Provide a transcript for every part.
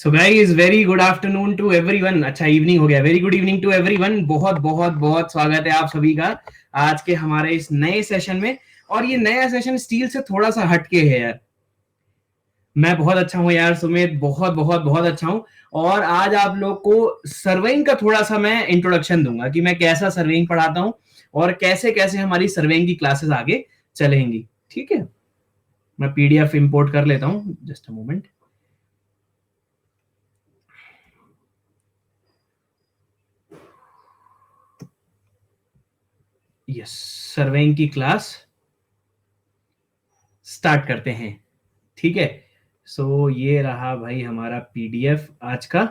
So guys very good afternoon to everyone. अच्छा evening हो गया, very good evening to everyone. बहुत बहुत बहुत स्वागत है आप सभी का आज के हमारे इस नए सेशन में। और ये नया सेशन स्टील से थोड़ा सा हटके है यार। मैं बहुत अच्छा हूँ यार सुमित, बहुत बहुत बहुत अच्छा हूँ। और आज आप लोग को सर्वेइंग का थोड़ा सा मैं इंट्रोडक्शन दूंगा कि मैं कैसा सर्वेइंग पढ़ाता हूँ और कैसे कैसे हमारी सर्वेइंग की क्लासेस आगे चलेंगी। ठीक है, मैं पीडीएफ इंपोर्ट कर लेता हूँ, just a moment. Yes, surveying की क्लास स्टार्ट करते हैं। ठीक है, सो ये रहा भाई हमारा पीडीएफ आज का।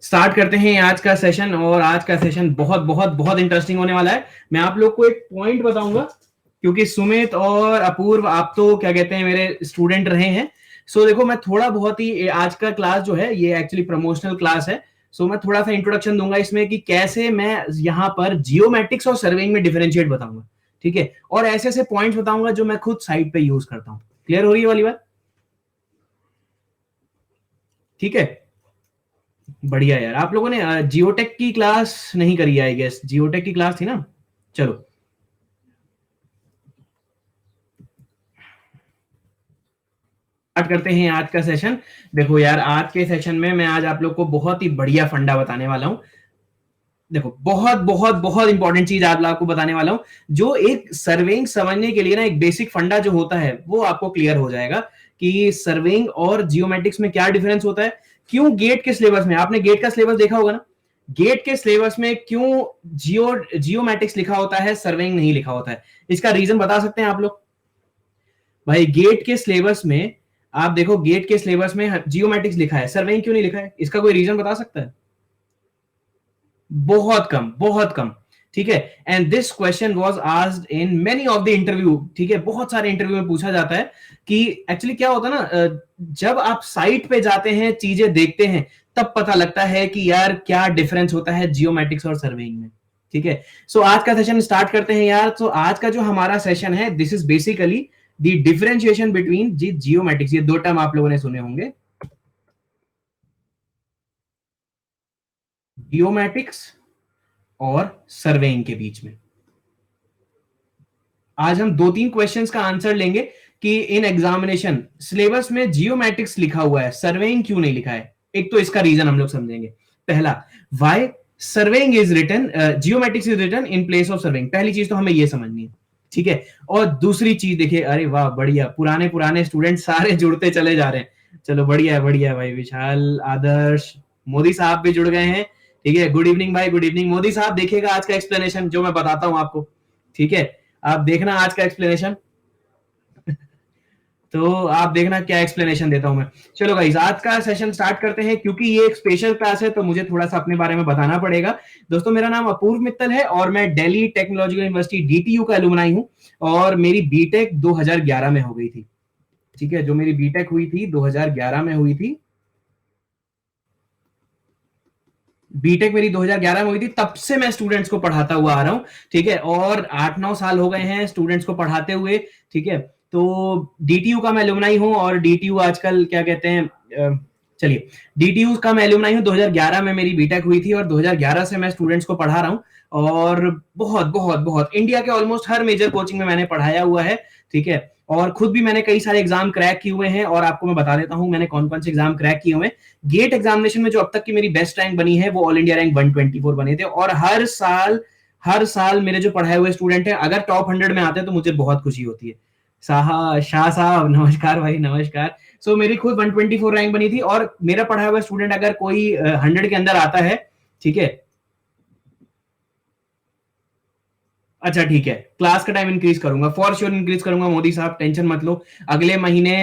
स्टार्ट करते हैं आज का सेशन, और आज का सेशन बहुत बहुत बहुत इंटरेस्टिंग होने वाला है। मैं आप लोग को एक पॉइंट बताऊंगा, क्योंकि सुमित और अपूर्व आप तो क्या कहते हैं मेरे स्टूडेंट रहे हैं। सो देखो, मैं थोड़ा बहुत ही आज का क्लास जो है ये एक्चुअली प्रमोशनल क्लास है। सो मैं थोड़ा सा इंट्रोडक्शन दूंगा इसमें कि कैसे मैं यहाँ पर जियोमेट्रिक्स और सर्वेइंग में डिफरेंशिएट बताऊंगा। ठीक है, और ऐसे ऐसे पॉइंट्स बताऊंगा जो मैं खुद साइट पे यूज करता हूँ। क्लियर हो रही है वाली बात? ठीक है, बढ़िया यार। आप लोगों ने जियोटेक की क्लास नहीं करी है आई गेस, जियोटेक की क्लास थी ना। चलो स्टार्ट करते हैं आज का सेशन। देखो यार, आज के सेशन में मैं आज आप लोग को बहुत ही बढ़िया फंडा बताने वाला हूं। देखो, बहुत बहुत बहुत इंपॉर्टेंट चीज आज आपको बताने वाला हूं, जो एक सर्वेइंग समझने के लिए ना एक बेसिक फंडा जो होता है वो आपको क्लियर हो जाएगा कि सर्वेइंग और जियोमेट्रिक्स में क्या डिफरेंस होता है। क्यों गेट के सिलेबस में, आपने गेट का सिलेबस देखा होगा ना, गेट के सिलेबस में क्यों जियोमेट्रिक्स लिखा होता है, सर्वेइंग नहीं लिखा होता है? इसका रीजन बता सकते हैं आप लोग? भाई गेट के सिलेबस में आप देखो, गेट के सिलेबस में जियोमेट्रिक्स लिखा है, सर्वेइंग क्यों नहीं लिखा है? इसका कोई रीजन बता सकता है? बहुत कम, बहुत कम। ठीक है, and this question was asked in many of the interview. ठीक है, बहुत सारे इंटरव्यू में पूछा जाता है कि एक्चुअली क्या होता है ना, जब आप साइट पे जाते हैं, चीजें देखते हैं, तब पता लगता है कि यार क्या डिफरेंस होता है जियोमेट्रिक्स और सर्वेइंग में। ठीक है, सो आज का सेशन स्टार्ट करते हैं यार। तो आज का जो हमारा सेशन है, this is basically the differentiation between geometrics. ये दो टर्म आप लोगों ने सुने होंगे, जियोमेट्रिक्स और सर्वेइंग के बीच में। आज हम दो तीन क्वेश्चंस का आंसर लेंगे कि इन एग्जामिनेशन सिलेबस में जियोमेट्रिक्स लिखा हुआ है, सर्वेइंग क्यों नहीं लिखा है। एक तो इसका रीजन हम लोग समझेंगे। पहला, why surveying is written, geometrics is written in place of surveying. पहली चीज तो हमें ये समझनी है। ठीक है, और दूसरी चीज देखिए, अरे वाह बढ़िया, पुराने पुराने स्टूडेंट सारे जुड़ते चले जा रहे हैं। चलो बढ़िया है, बढ़िया है भाई। विशाल, आदर्श, मोदी साहब भी जुड़ गए हैं। ठीक है, गुड इवनिंग भाई, गुड इवनिंग। मोदी साहब देखिएगा आज का एक्सप्लेनेशन जो मैं बताता हूं आपको। ठीक है, आप देखना आज का एक्सप्लेनेशन। तो आप देखना क्या एक्सप्लेनेशन देता हूं मैं। चलो गाइस, आज का सेशन स्टार्ट करते हैं। क्योंकि ये एक स्पेशल क्लास है तो मुझे थोड़ा सा अपने बारे में बताना पड़ेगा। दोस्तों, मेरा नाम अपूर्व मित्तल है और मैं दिल्ली टेक्नोलॉजिकल यूनिवर्सिटी डीटीयू का एलुमनाई हूं। और मेरी बीटेक 2011 में हो गई थी। ठीक है, जो मेरी बीटेक हुई थी 2011 में हुई थी। बीटेक मेरी 2011 में हुई थी, तब से मैं स्टूडेंट्स को पढ़ाता हुआ आ रहा हूँ। ठीक है, और 8-9 साल हो गए हैं स्टूडेंट्स को पढ़ाते हुए। ठीक है, तो डीटीयू का मैं एलुमनाई हूँ, और डीटीयू आजकल क्या कहते हैं, चलिए, डीटीयू का मैं एलुमनाई हूँ। 2011 में मेरी बीटेक हुई थी और 2011 से मैं स्टूडेंट्स को पढ़ा रहा हूँ। और बहुत बहुत बहुत इंडिया के ऑलमोस्ट हर मेजर कोचिंग में मैंने पढ़ाया हुआ है। ठीक है, और खुद भी मैंने कई सारे एग्जाम क्रैक किए हुए हैं, और आपको मैं बता देता हूं मैंने कौन कौन से एग्जाम क्रैक किए हुए हैं। गेट एग्जामिनेशन में जो अब तक की मेरी बेस्ट रैंक बनी है वो ऑल इंडिया रैंक 124 बने थे। और हर साल मेरे जो पढ़ाए हुए स्टूडेंट हैं अगर टॉप 100 में आते हैं तो मुझे बहुत खुशी होती है। शाह साहब नमस्कार भाई, नमस्कार। सो मेरी खुद 124 रैंक बनी थी, और मेरा पढ़ाया हुआ स्टूडेंट अगर कोई 100 के अंदर आता है, ठीक है, अच्छा ठीक है, क्लास का टाइम इंक्रीज करूंगा, फॉर श्योर इंक्रीज करूंगा मोदी साहब, टेंशन मत लो। अगले महीने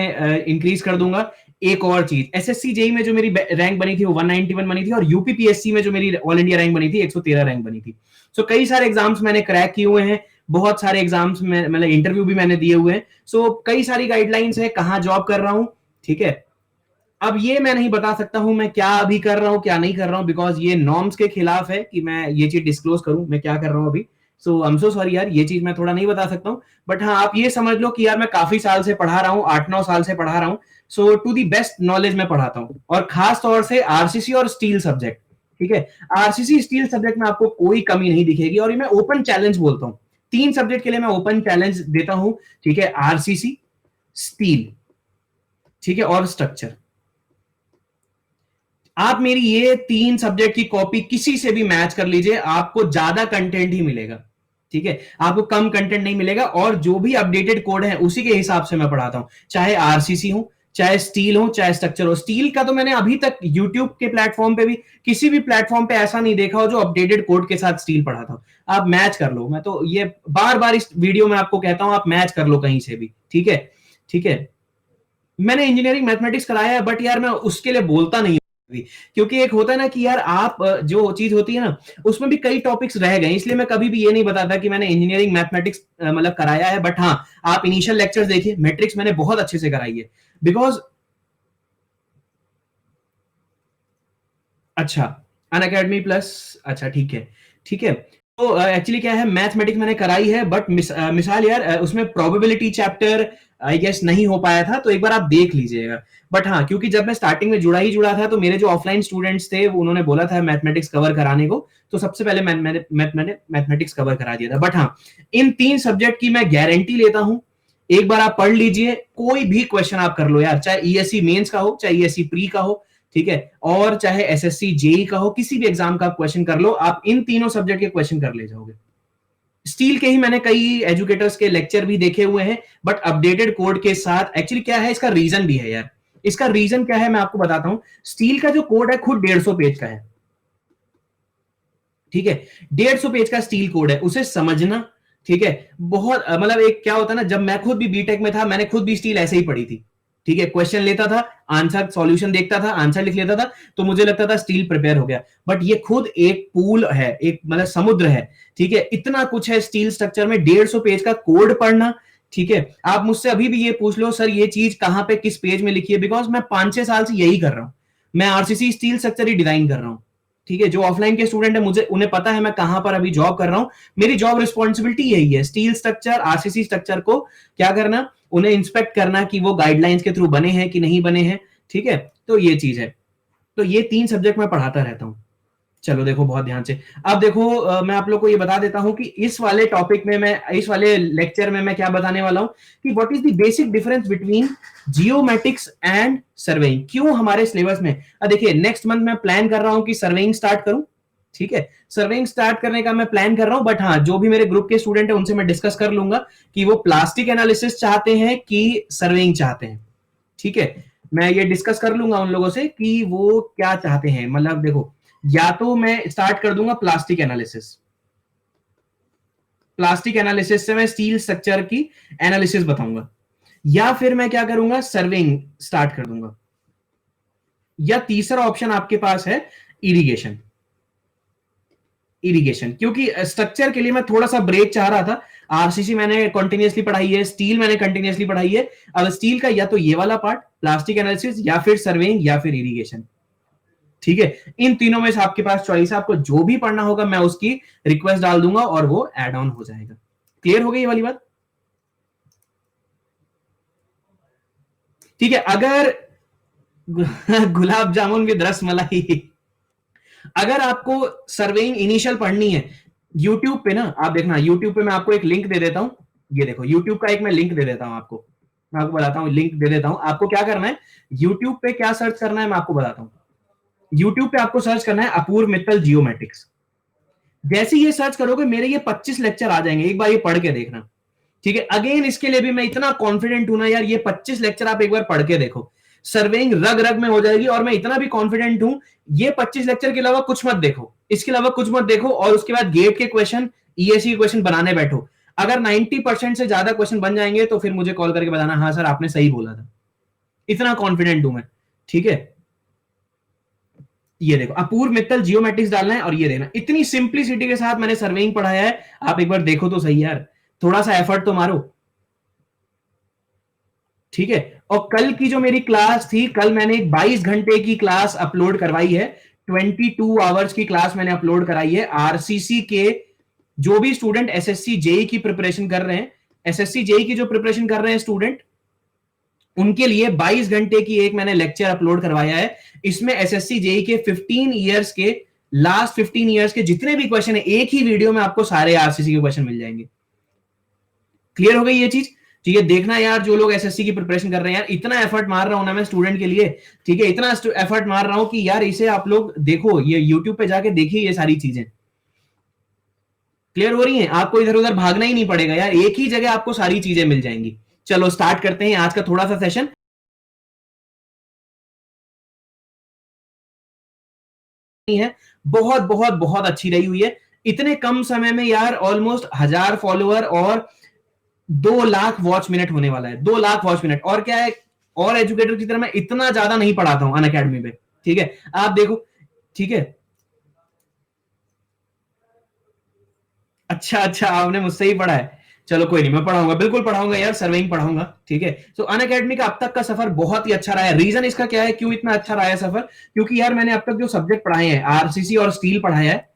इंक्रीज कर दूंगा। एक और चीज, एसएससी जेई में जो मेरी रैंक बनी थी वो 191 बनी थी, और यूपीपीएससी में जो मेरी ऑल इंडिया रैंक बनी थी 113 रैंक बनी थी। सो कई सारे एग्जाम्स मैंने क्रैक किए हुए हैं, बहुत सारे एग्जाम्स में मतलब इंटरव्यू भी मैंने दिए हुए हैं। सो कई सारी गाइडलाइंस है कहाँ जॉब कर रहा हूँ। ठीक है, अब ये मैं नहीं बता सकता हूं मैं क्या अभी कर रहा हूं क्या नहीं कर रहा हूं, बिकॉज ये नॉर्म्स के खिलाफ है कि मैं ये चीज डिस्क्लोज करूं मैं क्या कर रहा हूं अभी। सो आई एम सो सॉरी यार, ये चीज मैं थोड़ा नहीं बता सकता हूं। बट हाँ, आप ये समझ लो कि यार मैं काफी साल से पढ़ा रहा हूं, 8-9 साल से पढ़ा रहा हूं। सो टू दी बेस्ट नॉलेज मैं पढ़ाता हूं, और खास तौर से आरसीसी और स्टील सब्जेक्ट, ठीक है। आरसीसी स्टील सब्जेक्ट में आपको कोई कमी नहीं दिखेगी, और ये मैं ओपन चैलेंज बोलता हूं, 3 सब्जेक्ट के लिए मैं ओपन चैलेंज देता हूं, ठीक है। आरसीसी, स्टील, ठीक है, और स्ट्रक्चर। आप मेरी ये 3 सब्जेक्ट की कॉपी किसी से भी मैच कर लीजिए, आपको ज्यादा कंटेंट ही मिलेगा, ठीक है, आपको कम कंटेंट नहीं मिलेगा। और जो भी अपडेटेड कोड है उसी के हिसाब से मैं पढ़ाता हूं, चाहे आरसीसी हो, चाहे स्टील हो, चाहे स्ट्रक्चर हो। स्टील का तो मैंने अभी तक यूट्यूब के प्लेटफॉर्म पे भी, किसी भी प्लेटफॉर्म पे ऐसा नहीं देखा हो जो अपडेटेड कोड के साथ स्टील पढ़ाता हूं। आप मैच कर लो, मैं तो ये बार बार इस वीडियो में आपको कहता हूं, आप मैच कर लो कहीं से भी, ठीक है, ठीक है। मैंने इंजीनियरिंग मैथमेटिक्स कराया है, बट यार मैं उसके लिए बोलता नहीं, क्योंकि एक होता है ना कि यार आप जो चीज होती है ना, उसमें भी कई टॉपिक्स रह गए, इसलिए मैं कभी भी ये नहीं बताता कि मैंने इंजीनियरिंग मैथमेटिक्स मतलब कराया है। बट हाँ, आप इनिशियल लेक्चर्स देखिए, मैट्रिक्स मैंने बहुत अच्छे से कराई है, बिकॉज अच्छा, अन अकेडमी प्लस, अच्छा ठीक है, ठीक है। तो एक्चुअली क्या है, मैथमेटिक्स मैंने कराई है, बट मिसाल यार उसमें प्रोबेबिलिटी चैप्टर आई गेस नहीं हो पाया था, तो एक बार आप देख लीजिएगा। बट हाँ, क्योंकि जब मैं स्टार्टिंग में जुड़ा ही जुड़ा था, तो मेरे जो ऑफलाइन स्टूडेंट्स थे वो उन्होंने बोला था मैथमेटिक्स कवर कराने को, तो सबसे पहले मैंने मैथमेटिक्स कवर करा दिया था। बट हाँ, इन 3 सब्जेक्ट की मैं गारंटी लेता हूं, एक बार आप पढ़ लीजिए, कोई भी क्वेश्चन आप कर लो यार, चाहे ईएससी मेंस का हो, चाहे ईएससी प्री का हो, ठीक है, और चाहे एसएससी जेई का हो, किसी भी एग्जाम का क्वेश्चन कर लो, आप इन तीनों सब्जेक्ट के क्वेश्चन कर ले जाओगे। स्टील के ही मैंने कई एजुकेटर्स के लेक्चर भी देखे हुए हैं, बट अपडेटेड कोड के साथ। एक्चुअली क्या है, इसका रीजन भी है यार, इसका रीजन क्या है मैं आपको बताता हूं। स्टील का जो कोड है खुद 150 पेज का है, ठीक है, 150 पेज का स्टील कोड है, उसे समझना, ठीक है, बहुत मतलब एक क्या होता है ना, जब मैं खुद भी बीटेक में था, मैंने खुद भी स्टील ऐसे ही पढ़ी थी, ठीक है, क्वेश्चन लेता था, आंसर सॉल्यूशन देखता था, आंसर लिख लेता था, तो मुझे लगता था स्टील प्रिपेयर हो गया। बट ये खुद एक पूल है, एक मतलब समुद्र है, ठीक है, इतना कुछ है स्टील स्ट्रक्चर में, 150 पेज का कोड पढ़ना, ठीक है। आप मुझसे अभी भी ये पूछ लो, सर ये चीज कहां पे किस पेज में लिखी है, बिकॉज मैं 5-6 साल से यही कर रहा हूं, मैं आरसीसी स्टील स्ट्रक्चर ही डिजाइन कर रहा हूं, ठीक है। जो ऑफलाइन के स्टूडेंट है, मुझे उन्हें पता है मैं कहां पर अभी जॉब कर रहा हूं, मेरी जॉब रिस्पॉन्सिबिलिटी यही है, स्टील स्ट्रक्चर, आरसीसी स्ट्रक्चर को क्या करना, उन्हें इंस्पेक्ट करना कि वो गाइडलाइंस के थ्रू बने हैं कि नहीं बने हैं, ठीक है। तो ये चीज है, तो ये 3 सब्जेक्ट मैं पढ़ाता रहता हूं। चलो देखो बहुत ध्यान से, अब देखो मैं आप लोग को ये बता देता हूं कि इस वाले टॉपिक में, मैं इस वाले लेक्चर में मैं क्या बताने वाला हूं, कि what is the basic difference between geomatics and surveying, क्यों हमारे सिलेबस में। देखिए नेक्स्ट मंथ मैं प्लान कर रहा हूं कि सर्वेइंग स्टार्ट करूं, ठीक है, सर्वेइंग स्टार्ट करने का मैं प्लान कर रहा हूं। बट हाँ, जो भी मेरे ग्रुप के स्टूडेंट है उनसे मैं डिस्कस कर लूंगा कि वो प्लास्टिक एनालिसिस चाहते हैं कि सर्वेइंग चाहते हैं, ठीक है। मैं ये डिस्कस कर लूंगा उन लोगों से कि वो क्या चाहते हैं, मतलब देखो, या तो मैं स्टार्ट कर दूंगा प्लास्टिक एनालिसिस, प्लास्टिक एनालिसिस से मैं स्टील स्ट्रक्चर की एनालिसिस बताऊंगा, या फिर मैं क्या करूंगा, सर्वेइंग स्टार्ट कर दूंगा, या तीसरा ऑप्शन आपके पास है इरिगेशन। इरिगेशन, क्योंकि स्ट्रक्चर के लिए मैं थोड़ा सा ब्रेक चाह रहा था, आरसीसी मैंने कंटिन्यूअसली पढ़ाई है, स्टील मैंने कंटिन्यूअसली पढ़ाई है, अब स्टील का या तो ये वाला पार्ट प्लास्टिक एनालिसिस, या फिर सर्वेइंग, या फिर इरिगेशन, ठीक है। इन तीनों में से आपके पास चॉइस है, आपको जो भी पढ़ना होगा मैं उसकी रिक्वेस्ट डाल दूंगा और वो ऐड ऑन हो जाएगा। क्लियर हो गई ये वाली बात, ठीक है। अगर गुलाब जामुन विद रस मलाई, अगर आपको सर्वेइंग इनिशियल पढ़नी है, यूट्यूब पे ना आप देखना, यूट्यूब पे मैं आपको एक लिंक दे देता हूं, ये देखो यूट्यूब का एक मैं लिंक दे देता हूं आपको, मैं आपको बताता हूं, लिंक दे देता हूं आपको, क्या करना है, यूट्यूब पे क्या सर्च करना है मैं आपको बताता हूं। यूट्यूब पे आपको सर्च करना है अपूर्व मित्तल जियोमेट्रिक्स, जैसे ये सर्च करोगे मेरे ये 25 लेक्चर आ जाएंगे, एक बार ये पढ़ के देखना, ठीक है। अगेन इसके लिए भी मैं इतना कॉन्फिडेंट हूं ना यार, ये 25 लेक्चर आप एक बार पढ़ के देखो, सर्वेइंग रग रग में हो जाएगी। और मैं इतना भी कॉन्फिडेंट हूं, ये 25 लेक्चर के अलावा कुछ मत देखो, इसके अलावा कुछ मत देखो, और उसके बाद गेट के क्वेश्चन, ईएससी के क्वेश्चन बनाने बैठो। अगर 90% से ज्यादा क्वेश्चन बन जाएंगे तो फिर मुझे कॉल करके बताना, हाँ सर आपने सही बोला था, इतना कॉन्फिडेंट हूं मैं, ठीक है। ये देखो अपूर्व मित्तल जियोमेट्रिक्स डालना है, और ये देखना, इतनी सिंप्लिसिटी के साथ मैंने सर्वेइंग पढ़ाया है, आप एक बार देखो तो सही यार, थोड़ा सा एफर्ट तो मारो, ठीक है। और कल की जो मेरी क्लास थी, कल मैंने एक 22 घंटे की क्लास अपलोड करवाई है, 22 आवर्स की क्लास मैंने अपलोड कराई है आरसीसी के। जो भी स्टूडेंट एसएससी जेई की प्रिपरेशन कर रहे हैं, एसएससी जेई की जो प्रिपरेशन कर रहे हैं स्टूडेंट, उनके लिए 22 घंटे की एक मैंने लेक्चर अपलोड करवाया है। इसमें एसएससी जेई के 15 इयर्स के, लास्ट 15 इयर्स के जितने भी क्वेश्चन है, एक ही वीडियो में आपको सारे आरसीसी के क्वेश्चन मिल जाएंगे। क्लियर हो गई ये चीज? ठीक है, देखना यार, जो लोग एसएससी की प्रिपरेशन कर रहे हैं यार, इतना एफर्ट मार रहा हूं ना मैं स्टूडेंट के लिए, ठीक है, इतना एफर्ट मार रहा हूं कि यार इसे आप लोग देखो, ये यूट्यूब पे जाके देखिए ये सारी चीजें। क्लियर हो रही है? आपको इधर उधर भागना ही नहीं पड़ेगा यार, एक ही जगह आपको सारी चीजें मिल जाएंगी। चलो स्टार्ट करते हैं आज का थोड़ा सा सेशन। है बहुत बहुत बहुत अच्छी रही हुई है। इतने कम समय में यार ऑलमोस्ट 1000 फॉलोअर और 2 लाख वॉच मिनट होने वाला है। 2 लाख वॉच मिनट। और क्या है, और एजुकेटर की तरह मैं इतना ज्यादा नहीं पढ़ाता हूं अनअकैडमी पे, ठीक है, आप देखो, ठीक है। अच्छा अच्छा, आपने मुझसे ही पढ़ा है। चलो कोई नहीं, मैं पढ़ाऊंगा, बिल्कुल पढ़ाऊंगा यार, सर्विंग पढ़ाऊंगा, ठीक है। तो अनअकैडमी का अब तक का सफर बहुत ही अच्छा रहा है। रीजन इसका क्या है, क्यों इतना अच्छा रहा है सफर? क्योंकि यार मैंने अब तक जो सब्जेक्ट पढ़ाए हैं, आरसीसी और स्टील पढ़ाया है,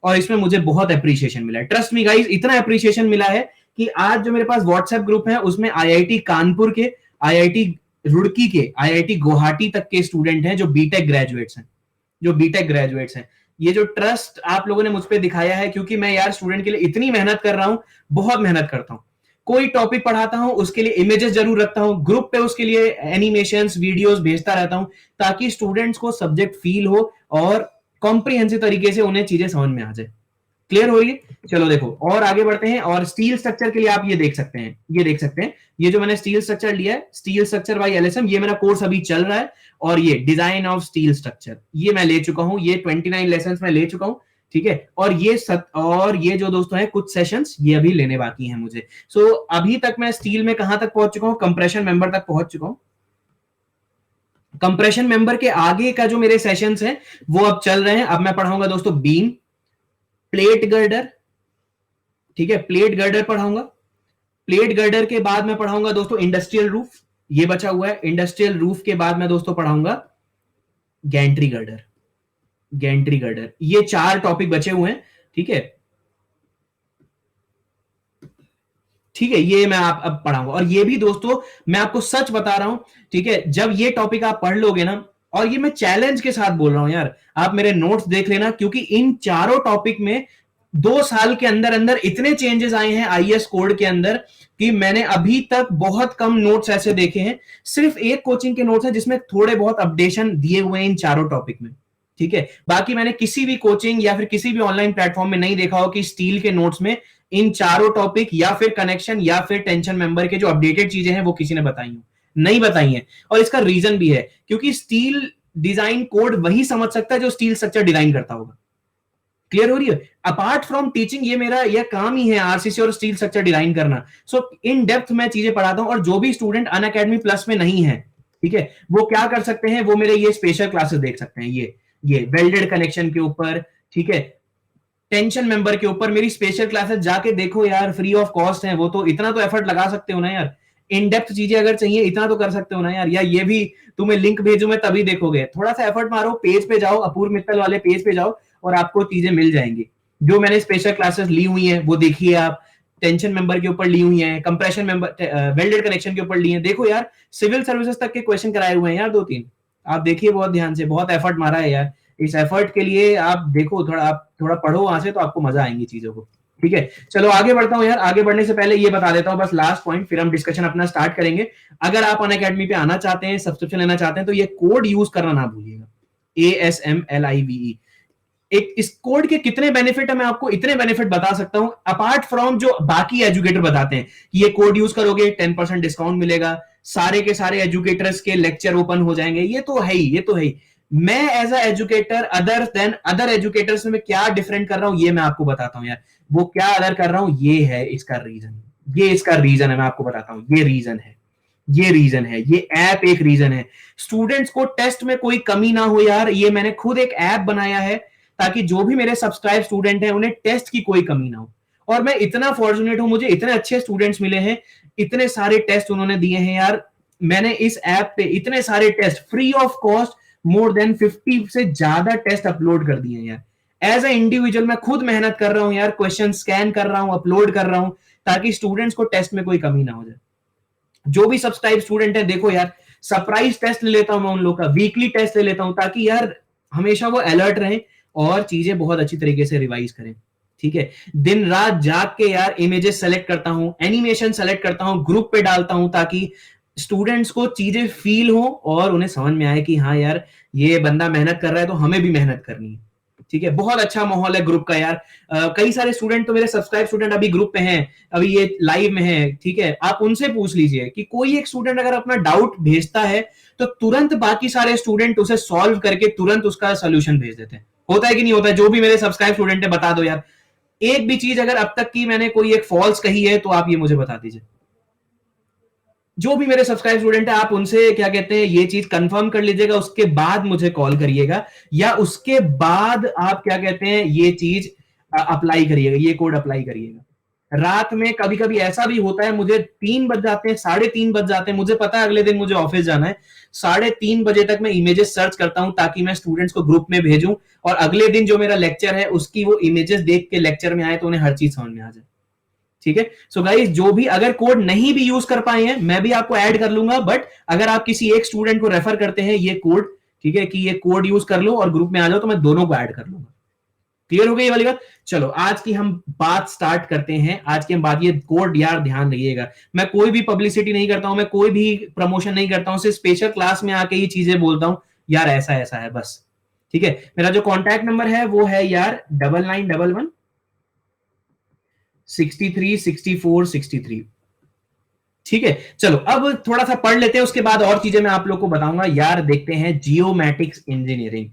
और इसमें मुझे बहुत अप्रिशिएशन मिला है। ट्रस्ट मी गाइस, इतना अप्रिशिएशन मिला है कि आज जो मेरे पास व्हाट्सएप ग्रुप है, उसमें आईआईटी कानपुर के, आईआईटी रुड़की के, आईआईटी गुवाहाटी तक के स्टूडेंट हैं जो बीटेक ग्रेजुएट्स हैं, जो बीटेक ग्रेजुएट्स हैं। ये जो ट्रस्ट आप लोगों ने मुझ पर दिखाया है, क्योंकि मैं यार स्टूडेंट के लिए इतनी मेहनत कर रहा हूं, बहुत मेहनत करता हूं। कोई टॉपिक पढ़ाता हूं उसके लिए इमेजेस जरूर रखता हूं, ग्रुप पे उसके लिए एनिमेशंस वीडियोस भेजता रहता हूं, ताकि स्टूडेंट्स को सब्जेक्ट फील हो और कॉम्प्रिहेंसिव तरीके से उन्हें चीजें समझ में आ जाए। क्लियर हो रही है? चलो देखो और आगे बढ़ते हैं। और स्टील स्ट्रक्चर के लिए आप ये देख सकते हैं, ये देख सकते हैं, ये जो मैंने स्टील स्ट्रक्चर लिया है, स्टील स्ट्रक्चर बाय एलएसएम, ये मेरा कोर्स अभी चल रहा है। और ये डिजाइन ऑफ स्टील स्ट्रक्चर, ये मैं ले चुका हूं, ये 29 लेसन में ले चुका हूं, ठीक है। और ये जो दोस्तों है कुछ सेशंस ये अभी लेने बाकी हैं मुझे। सो अभी तक मैं स्टील में कहां तक पहुंच चुका हूं, कंप्रेशन मेंबर तक पहुंच चुका हूं। कंप्रेशन मेंबर के आगे का जो मेरे सेशंस हैं वो अब चल रहे हैं। अब मैं पढ़ाऊंगा दोस्तों बीम, प्लेट गर्डर, ठीक है, प्लेट गर्डर पढ़ाऊंगा। प्लेट गर्डर के बाद मैं पढ़ाऊंगा दोस्तों इंडस्ट्रियल रूफ, ये बचा हुआ है। इंडस्ट्रियल रूफ के बाद मैं दोस्तों पढ़ाऊंगा गैंट्री गर्डर, गैंट्री गर्डर। ये 4 टॉपिक बचे हुए हैं, ठीक है, ठीक है। ये मैं आप अब पढ़ाऊंगा। और ये भी दोस्तों मैं आपको सच बता रहा हूं, ठीक है, जब ये टॉपिक आप पढ़ लोगे ना, और ये मैं चैलेंज के साथ बोल रहा हूं यार, आप मेरे नोट्स देख लेना, क्योंकि इन चारों टॉपिक में 2 साल के अंदर अंदर इतने चेंजेस आए हैं आईएएस कोड के अंदर कि मैंने अभी तक बहुत कम नोट्स ऐसे देखे हैं। सिर्फ एक कोचिंग के नोट्स हैं जिसमें थोड़े बहुत अपडेशन दिए हुए हैं इन चारों टॉपिक में, ठीक है। बाकी मैंने किसी भी कोचिंग या फिर किसी भी ऑनलाइन प्लेटफॉर्म में नहीं देखा हो कि स्टील के नोट्स में इन चारों टॉपिक या फिर कनेक्शन या फिर टेंशन मेंबर के जो अपडेटेड चीजें हैं वो किसी ने बताई हो, नहीं बताई हैं। और इसका रीजन भी है, क्योंकि स्टील डिजाइन कोड वही समझ सकता है जो स्टील स्ट्रक्चर डिजाइन करता होगा। क्लियर हो रही है? अपार्ट फ्रॉम टीचिंग, ये मेरा यह काम ही है, आरसीसी और स्टील स्ट्रक्चर डिजाइन करना। सो इन डेप्थ मैं चीजें पढ़ाता हूं। और जो भी स्टूडेंट अनअकैडमी प्लस में नहीं है, ठीक है, वो क्या कर सकते हैं, वो मेरे ये स्पेशल क्लासेस देख सकते हैं। ये वेल्डेड कनेक्शन के ऊपर, ठीक है, टेंशन मेंबर के ऊपर मेरी स्पेशल क्लासेस जाके देखो यार, फ्री ऑफ कॉस्ट है वो। तो इतना तो एफर्ट लगा सकते हो ना यार, इन डेप्थ चीजें अगर चाहिए इतना तो कर सकते हो ना यार। या ये भी तुम्हें लिंक भेजू मैं तभी देखोगे, थोड़ा सा एफर्ट मारो, पेज पे जाओ, अपूर्व मित्तल वाले पेज पे जाओ और आपको चीजें मिल जाएंगी। जो मैंने स्पेशल क्लासेस ली हुई है वो देखिए आप, टेंशन मेंबर के ऊपर ली हुई है, कंप्रेशन मेंबर, वेल्डेड कनेक्शन के ऊपर ली है। देखो यार, सिविल सर्विसेज तक के क्वेश्चन कराए हुए हैं यार 2-3, आप देखिए बहुत ध्यान से, बहुत एफर्ट मारा है यार। इस एफर्ट के लिए आप देखो, थोड़ा आप थोड़ा पढ़ो वहां से, तो आपको मजा आएंगी चीजों को, ठीक है। चलो आगे बढ़ता हूं यार। आगे बढ़ने से पहले ये बता देता हूं बस लास्ट पॉइंट, फिर हम डिस्कशन अपना स्टार्ट करेंगे। अगर आप अनअकैडमी पे आना चाहते हैं, सब्सक्रिप्शन लेना चाहते हैं, तो ये कोड यूज करना ना भूलिएगा, ASMLIVE। एक इस कोड के कितने बेनिफिट है मैं आपको इतने बेनिफिट बता सकता हूं, अपार्ट फ्रॉम जो बाकी एजुकेटर बताते हैं कि ये कोड यूज करोगे 10% डिस्काउंट मिलेगा, सारे के सारे एजुकेटर्स के लेक्चर ओपन हो जाएंगे। ये तो है ही, ये तो है ही। मैं as a educator other than other educators में क्या डिफरेंट कर रहा हूं, ये मैं आपको बताता हूं यार। वो क्या अदर कर रहा हूं, ये है इसका रीजन, ये इसका रीजन है, मैं आपको बताता हूं। ये रीजन है, ये रीजन है, ये ऐप एक रीजन है। स्टूडेंट्स को टेस्ट में कोई कमी ना हो यार, ये मैंने खुद एक ऐप बनाया है ताकि जो भी मेरे सब्सक्राइब स्टूडेंट हैं उन्हें टेस्ट की कोई कमी ना हो। और मैं इतना फॉर्चुनेट हूं, मुझे इतने अच्छे स्टूडेंट्स मिले हैं, इतने सारे टेस्ट उन्होंने दिए हैं यार। मैंने इस ऐप पे इतने सारे test free of cost, more than 50 से ज्यादा टेस्ट अपलोड कर दिए हैं यार। एज ए इंडिविजुअल मैं खुद मेहनत कर रहा हूं यार, क्वेश्चन स्कैन कर रहा हूं, अपलोड कर रहा हूं, ताकि स्टूडेंट्स को टेस्ट में कोई कमी ना हो जाए। जो भी सब्सक्राइब स्टूडेंट है, देखो यार, सरप्राइज टेस्ट ले लेता हूं मैं उन लोग का, वीकली टेस्ट ले लेता हूं, ताकि यार हमेशा वो अलर्ट रहें और चीजें बहुत अच्छी तरीके से रिवाइज करें। ठीक है, दिन रात जाग के यार इमेजेस सेलेक्ट करता हूं, एनिमेशन सेलेक्ट करता हूं, ग्रुप पे डालता हूं, ताकि स्टूडेंट्स को चीजें फील हो और उन्हें समझ में आए कि हाँ यार, ये बंदा मेहनत कर रहा है तो हमें भी मेहनत करनी है। ठीक है, बहुत अच्छा माहौल है ग्रुप का यार। कई सारे स्टूडेंट तो मेरे सब्सक्राइब स्टूडेंट अभी ग्रुप पे हैं, अभी ये लाइव में है। ठीक है, आप उनसे पूछ लीजिए कि कोई एक स्टूडेंट अगर अपना डाउट भेजता है तो तुरंत बाकी सारे स्टूडेंट उसे सॉल्व करके तुरंत उसका सोल्यूशन भेज देते हैं। होता है कि नहीं होता है? जो भी मेरे सब्सक्राइब स्टूडेंट है बता दो यार, एक भी चीज अगर अब तक की मैंने कोई एक फॉल्स कही है तो आप ये मुझे बता दीजिए। जो भी मेरे सब्सक्राइब स्टूडेंट है, आप उनसे क्या कहते हैं ये चीज कंफर्म कर लीजिएगा, उसके बाद मुझे कॉल करिएगा, या उसके बाद आप क्या कहते हैं ये चीज अप्लाई करिएगा, ये कोड अप्लाई करिएगा। रात में कभी कभी ऐसा भी होता है, मुझे 3 बज जाते हैं, 3:30 बज जाते हैं, मुझे पता है अगले दिन मुझे ऑफिस जाना है, 3:30 बजे तक मैं इमेजेस सर्च करता हूं ताकि मैं स्टूडेंट्स को ग्रुप में भेजूं और अगले दिन जो मेरा लेक्चर है उसकी वो इमेजेस देख के लेक्चर में आए तो उन्हें हर चीज समझ में आ जाए। ठीक है, सो गाइस, जो भी अगर कोड नहीं भी यूज कर पाए हैं मैं भी आपको ऐड कर लूंगा, बट अगर आप किसी एक स्टूडेंट को रेफर करते हैं ये कोड, ठीक है, कि ये कोड यूज कर लो और ग्रुप में आ जाओ, तो मैं दोनों को ऐड कर लूंगा। क्लियर हो गई ये वाली बात? चलो आज की हम बात स्टार्ट करते हैं। आज की हम बात, ये कोड यार ध्यान रखिएगा, मैं कोई भी पब्लिसिटी नहीं करता हूं, मैं कोई भी प्रमोशन नहीं करता हूं, सिर्फ स्पेशल क्लास में आके ये चीजें बोलता हूं यार, ऐसा ऐसा है बस। ठीक है, मेरा जो कॉन्टैक्ट नंबर है वो है यार 9911 63 64 63। ठीक है, चलो अब थोड़ा सा पढ़ लेते हैं, उसके बाद और चीजें मैं आप लोग को बताऊंगा यार। देखते हैं जियोमैटिक्स इंजीनियरिंग,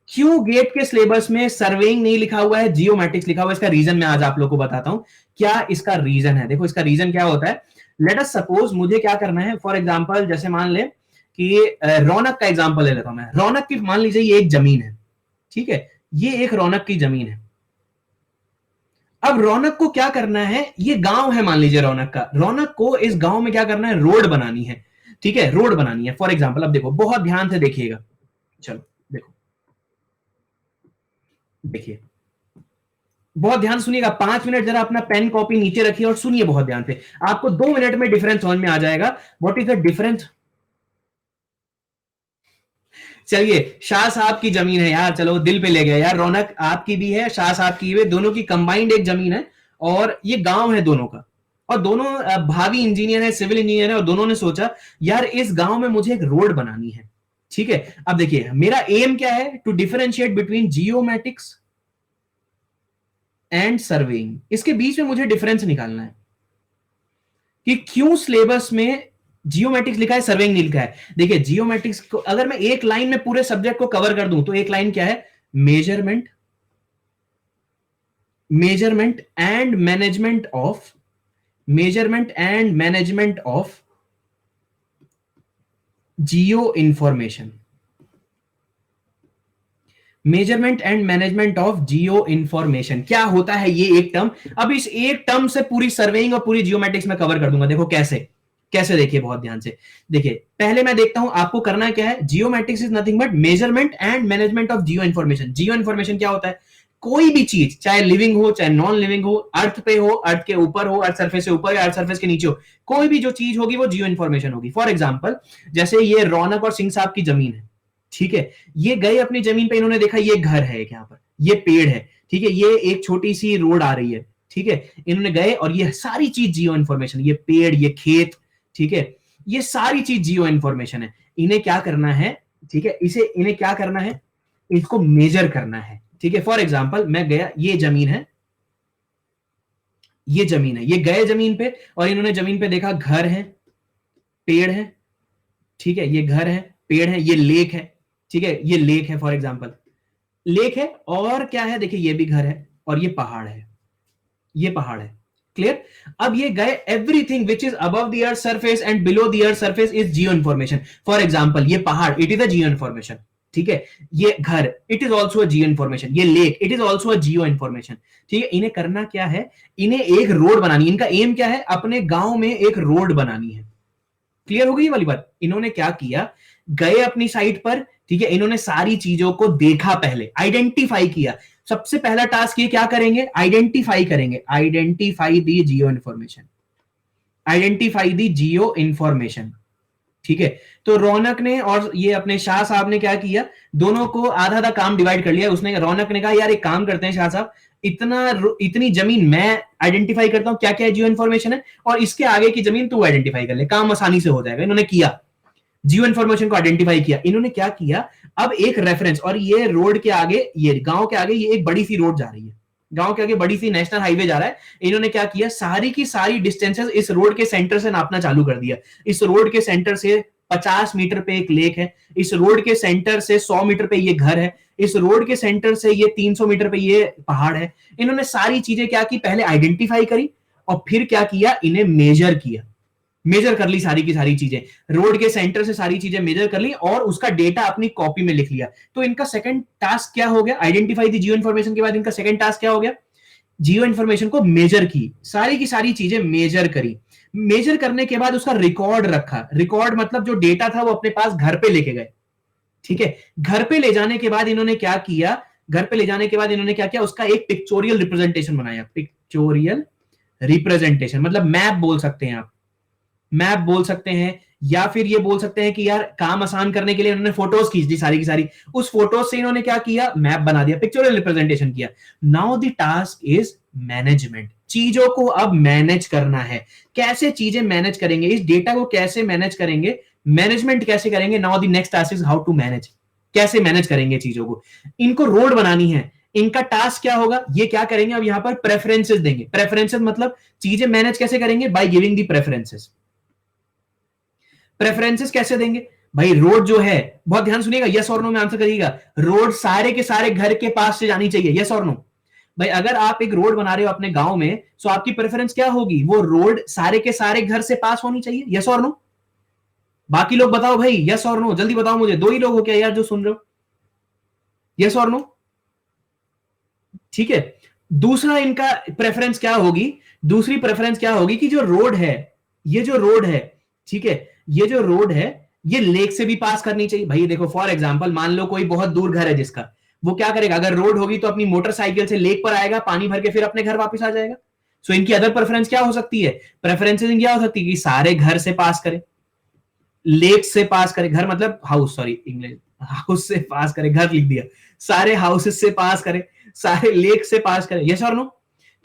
क्यों गेट के सिलेबस में सर्वेइंग नहीं लिखा हुआ है, जियोमैटिक्स लिखा हुआ है। इसका रीजन मैं आज आप लोग को बताता हूं, क्या इसका रीजन है। देखो इसका रीजन क्या होता है, लेट अस सपोज मुझे क्या करना है, फॉर एग्जांपल जैसे मान ले कि रौनक का एग्जांपल ले लेता हूं मैं। रौनक की मान लीजिए ये एक जमीन है, ठीक है, ये एक रौनक की जमीन है। अब रौनक को क्या करना है, ये गांव है मान लीजिए रौनक का, रौनक को इस गांव में क्या करना है, रोड बनानी है। ठीक है, रोड बनानी है फॉर एग्जांपल। अब देखो बहुत ध्यान से देखिएगा, चलो देखो, देखिए बहुत ध्यान सुनिएगा, 5 मिनट जरा अपना पेन कॉपी नीचे रखिए और सुनिए बहुत ध्यान से, आपको 2 मिनट में डिफरेंस समझ में आ जाएगा। What is the difference. चलिए, शाह साहब की जमीन है यार, चलो दिल पे ले गया यार, रौनक आपकी भी है, शाह साहब की भी, दोनों की कंबाइंड एक जमीन है और ये गांव है दोनों का, और दोनों भावी इंजीनियर है, सिविल इंजीनियर है, और दोनों ने सोचा यार इस गांव में मुझे एक रोड बनानी है। ठीक है, अब देखिए मेरा एम क्या है, to differentiate between geomatics and surveying. इसके बीच में मुझे डिफरेंस निकालना है कि क्यों सिलेबस में जियोमेट्रिक्स लिखा है, सर्वेइंग नहीं लिखा है। देखिए जियोमेट्रिक्स को अगर मैं एक लाइन में पूरे सब्जेक्ट को कवर कर दूं तो एक लाइन क्या है, measurement, measurement and management of, measurement and management of Jio information, measurement and management of Jio information. क्या होता है ये एक टर्म, अब इस एक टर्म से पूरी सर्वेइंग और पूरी जियोमेट्रिक्स में कवर कर दूंगा। देखो कैसे कैसे, देखिए बहुत ध्यान से देखिए। पहले मैं देखता हूं आपको करना क्या है, geometrics is nothing but measurement and management of Jio information. Jio information क्या होता है, कोई भी चीज चाहे लिविंग हो चाहे नॉन लिविंग हो, अर्थ पे हो, अर्थ के ऊपर हो, अर्थ सरफेस से ऊपर या अर्थ सरफेस के नीचे हो, कोई भी जो चीज होगी वो जियो इंफॉर्मेशन होगी। फॉर एग्जाम्पल जैसे ये रौनक और सिंह साहब की जमीन है, ठीक है, ये गए अपनी जमीन पे, इन्होंने देखा ये घर है यहाँ पर, ये पेड़ है, ठीक है, ये एक छोटी सी रोड आ रही है, ठीक है, इन्होंने गए और ये सारी चीज जियो इंफॉर्मेशन, ये पेड़, ये खेत, ठीक है, ये सारी चीज जियो इंफॉर्मेशन है। इन्हें क्या करना है, ठीक है, इन्हें क्या करना है, इसको मेजर करना है। ठीक है, फॉर एग्जाम्पल मैं गया, ये जमीन है, ये जमीन है, ये गए जमीन पे और इन्होंने जमीन पे देखा घर है, पेड़ है, ठीक है, ये घर है, पेड़ है, ये लेक है, ठीक है, ये लेक है, फॉर एग्जाम्पल लेक है, और क्या है, देखिए ये भी घर है और ये पहाड़ है, ये पहाड़ है। क्लियर। अब ये गए, everything which is above the earth surface and below the earth surface is geo information. For example ये पहाड़, it is a geo information, ठीक है, ये घर, it is also a geo information, ये lake, it is also a geo information. ठीक है, इन्हें करना क्या है, इन्हें एक रोड बनानी, इनका एम क्या है, अपने गांव में एक रोड बनानी है। क्लियर हो गई वाली बात। इन्होंने क्या किया, गए अपनी साइट पर, ठीक है, इन्होंने सारी चीजों को देखा, पहले आइडेंटिफाई किया। सबसे पहला टास्क ये क्या करेंगे, आइडेंटिफाई करेंगे, identify the Jio information, identify the Jio information. ठीक है, तो रौनक ने और ये अपने शाह साहब ने क्या किया, दोनों को आधा आधा काम डिवाइड कर लिया। उसने, रौनक ने कहा यार एक काम करते हैं शाह साहब, इतनी जमीन मैं आइडेंटिफाई करता हूं क्या क्या जियो इन्फॉर्मेशन है, और इसके आगे की जमीन तू आइडेंटिफाई कर ले, काम आसानी से हो जाएगा। इन्होंने किया, जियो इन्फॉर्मेशन को आइडेंटिफाई किया। इन्होंने क्या किया, अब एक रेफरेंस, और ये रोड के आगे, ये गांव के आगे ये एक बड़ी सी रोड जा रही है, गांव के आगे बड़ी सी नेशनल हाईवे जा रहा है। इन्होंने क्या किया, सारी की सारी डिस्टेंसेस इस रोड के सेंटर से नापना चालू कर दिया। इस रोड के सेंटर से 50 मीटर पे एक लेक है, इस रोड के सेंटर से 100 मीटर पे ये घर है, इस रोड के सेंटर से ये 300 मीटर पे ये पहाड़ है। इन्होंने सारी चीजें क्या की, पहले आइडेंटिफाई करी और फिर क्या किया, इन्हें मेजर किया, मेजर कर ली सारी की सारी चीजें, रोड के सेंटर से सारी चीजें मेजर कर ली और उसका डेटा अपनी कॉपी में लिख लिया। तो इनका सेकंड टास्क क्या हो गया, आइडेंटिफाई द जियो इन्फॉर्मेशन के बाद इनका सेकंड टास्क क्या हो गया, जियो इन्फॉर्मेशन को मेजर की, सारी की सारी चीजें मेजर करी। मेजर करने के बाद उसका रिकॉर्ड रखा, रिकॉर्ड मतलब जो डेटा था वो अपने पास घर पे लेके गए। ठीक है, घर पे ले जाने के बाद इन्होंने क्या किया, घर पे ले जाने के बाद इन्होंने क्या किया, उसका एक पिक्चोरियल रिप्रेजेंटेशन बनाया। पिक्चोरियल रिप्रेजेंटेशन मतलब मैप बोल सकते हैं आप, मैप बोल सकते हैं, या फिर ये बोल सकते हैं कि यार काम आसान करने के लिए उन्होंने फोटोज खींच दी सारी की सारी, उस फोटोज से इन्होंने क्या किया, मैप बना दिया, पिक्चोरियल रिप्रेजेंटेशन किया। Now the task is management, चीजों को अब मैनेज करना है। कैसे चीजें मैनेज करेंगे, इस डेटा को कैसे मैनेज करेंगे, मैनेजमेंट कैसे करेंगे। Now the next task is how to manage, कैसे मैनेज करेंगे चीजों को। इनको रोड बनानी है, इनका टास्क क्या होगा, ये क्या करेंगे, अब यहां पर प्रेफरेंसेस देंगे। प्रेफरेंसेस मतलब चीजें मैनेज कैसे करेंगे, by giving the preferences. Preferences कैसे देंगे भाई, रोड जो है, बहुत ध्यान सुनिएगा, यस और नो में आंसर करिएगा। रोड सारे के सारे घर के पास से जानी चाहिए, यस और नो। भाई अगर आप एक रोड बना रहे हो अपने गांव में, तो आपकी प्रेफरेंस क्या होगी, वो रोड सारे के सारे घर से पास होनी चाहिए, यस और नो। बाकी लोग बताओ भाई, यस और नो, जल्दी बताओ मुझे, दो ही लोग हो क्या यार जो सुन रहे हो, यस और नो। ठीक है, दूसरा इनका प्रेफरेंस क्या होगी, दूसरी प्रेफरेंस क्या होगी कि जो रोड है, ये जो रोड है, ठीक है, ये जो रोड है ये लेक से भी पास करनी चाहिए। भाई देखो फॉर एग्जांपल, मान लो कोई बहुत दूर घर है जिसका, वो क्या करेगा, अगर रोड होगी तो अपनी मोटरसाइकिल से लेक पर आएगा, पानी भर के फिर अपने घर वापस आ जाएगा। सो इनकी अदर प्रेफरेंस क्या हो सकती है, प्रेफरेंसेस क्या हो सकती है कि सारे घर से पास करे, लेक से पास करे, घर मतलब हाउस, सॉरी इंग्लिश, हाउस से पास करे, घर लिख दिया, सारे हाउसेस से पास करे, सारे लेक से पास करे, यस और नो।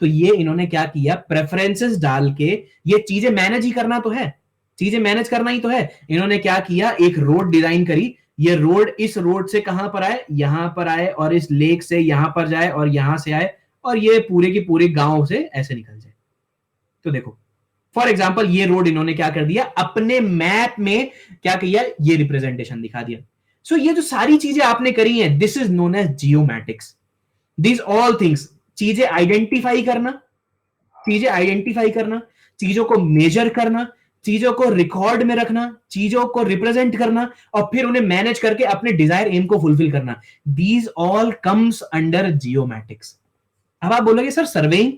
तो ये इन्होंने क्या किया, प्रेफरेंसेस डाल के, ये चीजें मैनेज ही करना तो है, चीजें मैनेज करना ही तो है। इन्होंने क्या किया, एक रोड डिजाइन करी, ये रोड इस रोड से कहां पर आए, यहां पर आए, और इस लेक से यहां पर जाए, और यहां से आए, और ये पूरे की पूरे गांव से ऐसे निकल जाए। तो देखो फॉर एग्जाम्पल, ये रोड इन्होंने क्या कर दिया, अपने मैप में क्या किया, ये रिप्रेजेंटेशन दिखा दिया। सो ये जो सारी चीजें आपने करी हैं, this is known as geomatics. This all things, चीजें आइडेंटिफाई करना, चीजें आइडेंटिफाई करना, चीजों को मेजर करना, चीजों को रिकॉर्ड में रखना, चीजों को रिप्रेजेंट करना, और फिर उन्हें मैनेज करके अपने डिजायर एम को फुलफिल करना, these all comes under geomatics. अब आप बोलोगे सर सर्वेइंग,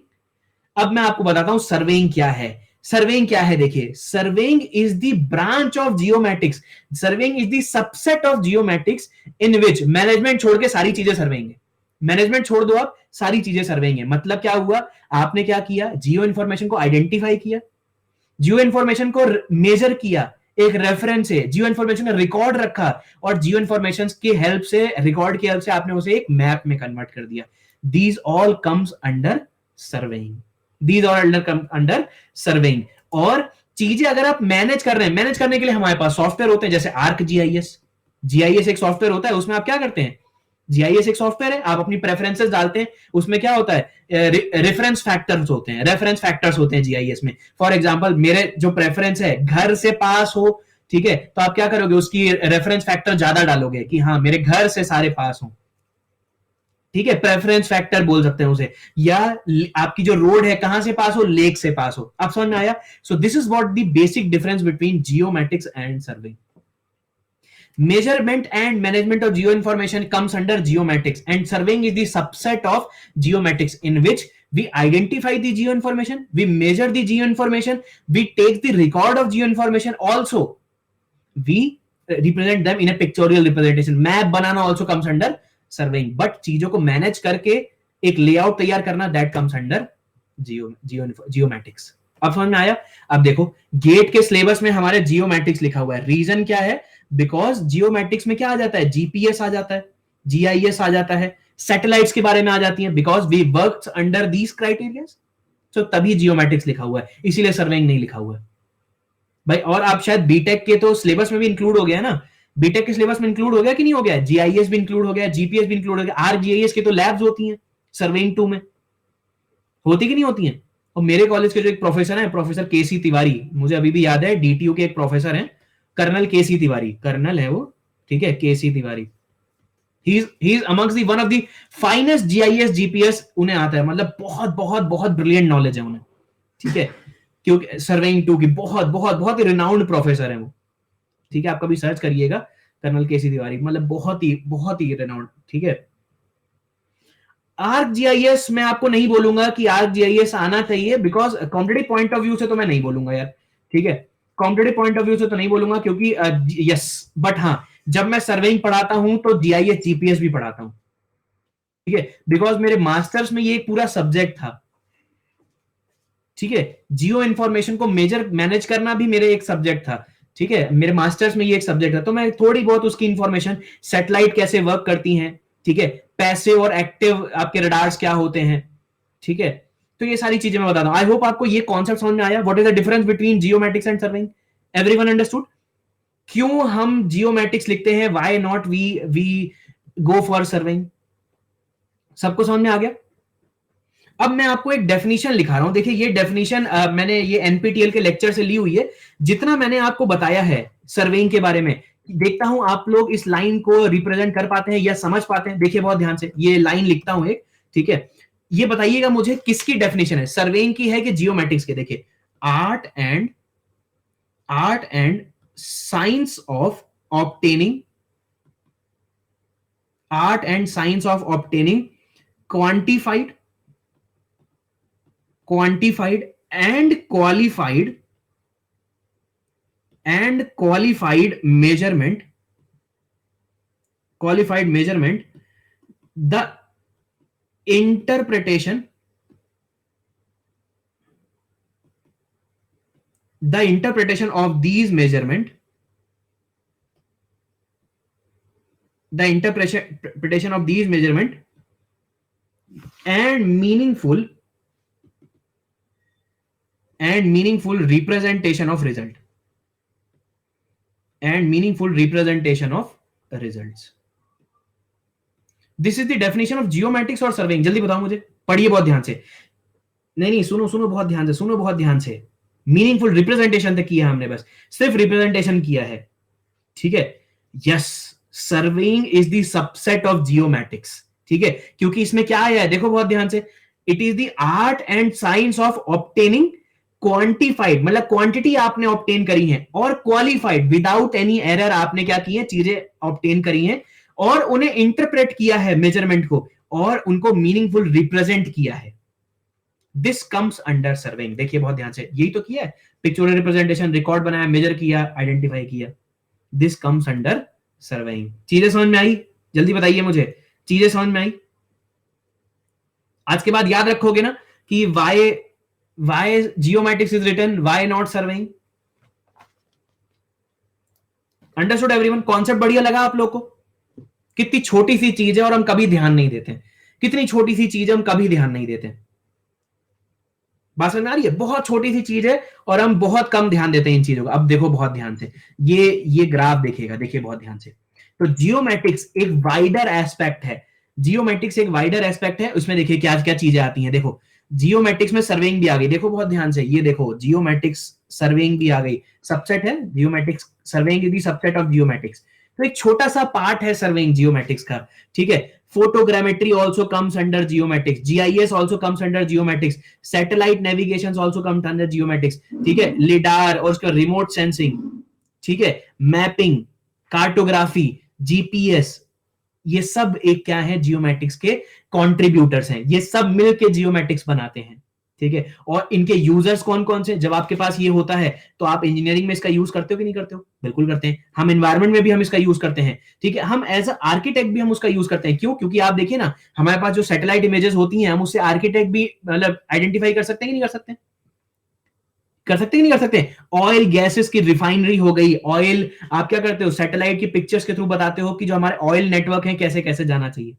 अब मैं आपको बताता हूं सर्वेइंग क्या है। सर्वेइंग क्या है, देखिए, surveying is the branch of geomatics, surveying is the subset of geomatics in which management छोड़ के सारी चीजें सर्वेइंग है। मैनेजमेंट छोड़ दो आप, सारी चीजें सर्वेइंग है। मतलब क्या हुआ, आपने क्या किया, जियो इंफॉर्मेशन को आइडेंटिफाई किया, जियो इंफॉर्मेशन को मेजर किया, एक रेफरेंस है, जियो इंफॉर्मेशन का रिकॉर्ड रखा, और जियो इंफॉर्मेशन की हेल्प से, रिकॉर्ड की हेल्प से आपने उसे एक मैप में कन्वर्ट कर दिया। These all comes under surveying, these all under surveying. और चीजें अगर आप मैनेज कर रहे हैं, मैनेज करने के लिए हमारे पास सॉफ्टवेयर होते हैं, जैसे आर्क जीआईएस, जीआईएस एक सॉफ्टवेयर होता है, उसमें आप क्या करते हैं, जीआईएस एक सॉफ्टवेयर है, आप अपनी प्रेफरेंसेस डालते हैं, उसमें क्या होता है, रेफरेंस फैक्टर्स होते हैं, रेफरेंस फैक्टर्स होते हैं जीआईएस में। फॉर एग्जांपल, मेरे जो प्रेफरेंस है घर से पास हो, ठीक है, तो आप क्या करोगे, उसकी रेफरेंस फैक्टर ज्यादा डालोगे कि हाँ मेरे घर से सारे पास हो, ठीक है, प्रेफरेंस फैक्टर बोल सकते हैं उसे। या आपकी जो रोड है कहां से पास हो, लेक से पास हो। आप समझ में आया। So this is what the basic difference between geomatics and survey. Measurement and management of geo information comes under geomatics, and surveying is the subset of geomatics, in which we identify the geo information, we measure the geo information, we take the record of geo information, also we represent them in a pictorial representation. Map banana also comes under surveying, but चीजों को manage करके एक layout तैयार करना, that comes under geomatics. अब समझ में आया? अब देखो गेट के सिलेबस में हमारे जियोमेट्रिक्स लिखा हुआ है, रीजन क्या है? बिकॉज जियोमेट्रिक्स में क्या आ जाता है? जीपीएस आ जाता है, जीआईएस आ जाता है, सैटेलाइट्स के बारे में आ जाती है, because we work under these criteria. तो तभी जियोमेट्रिक्स लिखा हुआ है, इसीलिए सर्वेइंग नहीं लिखा हुआ है भाई। और आप शायद बीटेक के तो सिलेबस में भी इंक्लूड हो गया ना, बीटेक के सिलेबस में इंक्लूड हो गया कि नहीं हो गया? जीआईएस भी इंक्लूड हो गया, जीपीएस भी इंक्लूड हो गया, आरजीआईएस की तो लैब्स होती हैं सर्वेइंग 2 में, होती कि नहीं होती हैं? और मेरे कॉलेज के जो एक प्रोफेसर है, प्रोफेसर केसी तिवारी, मुझे अभी भी याद है, डीटीयू के एक प्रोफेसर हैं, कर्नल केसी तिवारी, कर्नल है वो, ठीक है, K C Tiwari. He is amongst the one of the finest GIS GPS, उन्हें आता है, मतलब बहुत बहुत बहुत ब्रिलियंट नॉलेज है उन्हें, ठीक है, क्योंकि सर्वेइंग 2 की बहुत बहुत बहुत ही रिनाउंड प्रोफेसर है वो, ठीक है, आप कभी सर्च करिएगा कर्नल केसी तिवारी, मतलब बहुत ही रिनाउंड, ठीक है। आर्क जीआईएस मैं आपको नहीं बोलूंगा कि आर्क जीआईएस आना चाहिए, because competitive point of view से तो मैं नहीं बोलूंगा यार, ठीक है, कॉम्पिटेटिव पॉइंट ऑफ व्यू से तो नहीं बोलूंगा, क्योंकि यस, बट हाँ, जब मैं सर्वेइंग पढ़ाता हूं तो जीआईएस जीपीएस भी पढ़ाता हूं, ठीक है, बिकॉज मेरे मास्टर्स में ये एक पूरा सब्जेक्ट था, ठीक है, जियो इंफॉर्मेशन को मेजर मैनेज करना भी मेरे एक सब्जेक्ट था, ठीक है, मेरे मास्टर्स में ये एक सब्जेक्ट था, तो मैं थोड़ी बहुत उसकी इंफॉर्मेशन, सैटेलाइट कैसे वर्क करती हैं, ठीक है, पैसिव और एक्टिव आपके रडार्स क्या होते हैं, ठीक है, तो ये सारी चीजें मैं बताता हूं। आई होप आपको ये कॉन्सेप्ट समझ में आया, what is the difference between geometrics and surveying, everyone understood? क्यों हम जियोमेट्रिक्स लिखते हैं, why not we we go for surveying? सबको समझ में आ गया? अब मैं आपको एक डेफिनेशन लिखा रहा हूं, देखिए ये डेफिनेशन मैंने ये एनपीटीईएल के लेक्चर से ली हुई है, जितना मैंने आपको बताया है सर्वेइंग के बारे में, देखता हूं आप लोग इस लाइन को रिप्रेजेंट कर पाते हैं या समझ पाते हैं। देखिए बहुत ध्यान से, ये लाइन लिखता हूं एक, ठीक है, ये बताइएगा मुझे किसकी डेफिनेशन है, सर्वेइंग की है कि जियोमेट्रिक्स के? देखिए, art and science of obtaining, art and science of obtaining quantified quantified and qualified measurement, the interpretation of these measurement, and meaningful representation of result, results. This is the definition of geometrics और surveying. जल्दी बताओ मुझे, पढ़िए बहुत ध्यान से, नहीं सुनो बहुत ध्यान से, मीनिंगफुल रिप्रेजेंटेशन तक किया हमने, बस सिर्फ रिप्रेजेंटेशन किया है, ठीक है। Yes, surveying is the subset of geometrics, ठीक है, क्योंकि इसमें क्या आया है, देखो बहुत ध्यान से, it is the art and science of obtaining quantified, मतलब क्वांटिटी आपने ऑब्टेन करी है, और क्वालिफाइड, विदाउट एनी एरर आपने क्या की है, चीजें ऑब्टेन करी हैं, और उन्हें इंटरप्रेट किया है मेजरमेंट को, और उनको मीनिंगफुल रिप्रेजेंट किया है। This comes under surveying. देखिए बहुत ध्यान से, यही तो किया है, पिक्चोरल रिप्रेजेंटेशन, रिकॉर्ड बनाया, मेजर किया, आइडेंटिफाई किया, दिस कम्स अंडर सर्वेइंग। चीजें समझ में आई? जल्दी बताइए मुझे, चीजें समझ में आई? आज के बाद याद रखोगे ना कि why geomatics is written, why not surveying? Understood everyone? Concept बढ़िया लगा आप लोग को? कितनी छोटी सी चीज है और हम कभी ध्यान नहीं देते, कितनी छोटी सी चीज है, हम कभी ध्यान नहीं देते, बात समझ में आ रही है? बहुत छोटी सी चीज है और हम बहुत कम ध्यान देते हैं इन चीजों का। अब देखो बहुत ध्यान से, ये ग्राफ देखिएगा, देखिए बहुत ध्यान से, तो जियोमेट्रिक्स एक वाइडर एस्पेक्ट है, जियोमेट्रिक्स एक वाइडर एस्पेक्ट है, उसमें देखिए क्या क्या चीजें आती हैं। देखो जियोमेट्रिक्स में सर्वेइंग भी आ गई, देखो बहुत ध्यान से, ये देखो जियोमेट्रिक्स सर्वेइंग भी आ गई, सबसेट है geometrics, surveying is the subset of geometrics, तो एक छोटा सा पार्ट है सर्वेइंग जियोमेट्रिक्स का, ठीक है। photogrammetry also comes under geometrics, GIS also comes under geometrics, satellite navigations also comes under geometrics, ठीक है, lidar और उसका remote sensing, ठीक है, मैपिंग, कार्टोग्राफी, जीपीएस, ये सब एक क्या है, जियोमेट्रिक्स के कंट्रीब्यूटर्स हैं, ये सब मिलके जियोमेट्रिक्स बनाते हैं, ठीक है। और इनके यूजर्स कौन कौन से, जब आपके पास ये होता है तो आप इंजीनियरिंग में इसका यूज करते हो कि नहीं करते हो? बिल्कुल करते हैं, हम एनवायरमेंट में भी हम इसका यूज करते हैं, ठीक है, हम एज अ आर्किटेक्ट भी हम उसका यूज करते हैं। क्यों? क्योंकि आप देखिए ना, हमारे पास जो सैटेलाइट इमेजेस होती हैं, हम उससे आर्किटेक्ट भी मतलब आइडेंटिफाई कर सकते हैं कि नहीं कर सकते? कर सकते हैं नहीं कर सकते? ऑयल गैसेस की रिफाइनरी हो गई, ऑयल आप क्या करते हो, सैटेलाइट की पिक्चर्स के थ्रू बताते हो कि जो हमारे ऑयल नेटवर्क है कैसे कैसे जाना चाहिए।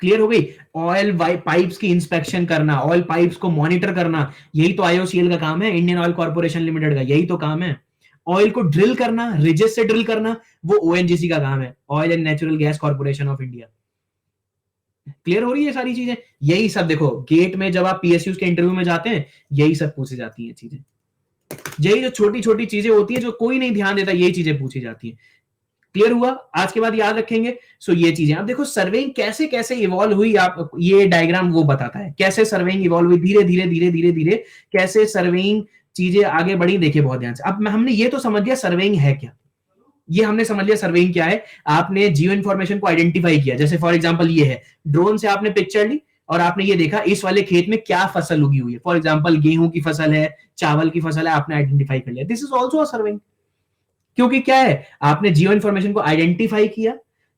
क्लियर हो गई? ऑयल पाइप्स की इंस्पेक्शन करना, ऑयल पाइप्स को मॉनिटर करना, यही तो आईओसीएल का काम है, इंडियन ऑयल कॉर्पोरेशन लिमिटेड का यही तो काम है। ऑयल को ड्रिल करना, रिजेस से ड्रिल करना, वो ओएनजीसी का काम है, oil and natural gas corporation of India. Clear हो रही है सारी चीजें? यही सब देखो गेट में जब आप पीएसयू के इंटरव्यू में जाते हैं, यही सब पूछी जाती है चीजें। यही जो छोटी छोटी चीजें होती है जो कोई नहीं ध्यान देता, यही चीजें पूछी जाती है। क्लियर हुआ? आज के बाद याद रखेंगे। सो ये चीजें अब देखो सर्वेइंग कैसे कैसे इवॉल्व हुई, आप ये डायग्राम वो बताता है कैसे सर्वेइंग इवॉल्व हुई, धीरे धीरे धीरे धीरे धीरे कैसे सर्वेइंग चीजें आगे बढ़ी। देखिए बहुत ध्यान से, अब हमने ये तो समझ लिया सर्वेइंग है क्या, ये हमने समझ लिया सर्वेइंग क्या है। आपने जियो इन्फॉर्मेशन को आइडेंटिफाई किया, जैसे फॉर एग्जांपल ये है, ड्रोन से आपने पिक्चर ली और आपने ये देखा इस वाले खेत में क्या फसल उगी हुई है, फॉर एग्जांपल गेहूं की फसल है, चावल की फसल है, आपने आइडेंटिफाई कर लिया, this is also a surveying. क्योंकि क्या है, आपने जियो इन्फॉर्मेशन को आइडेंटिफाई किया,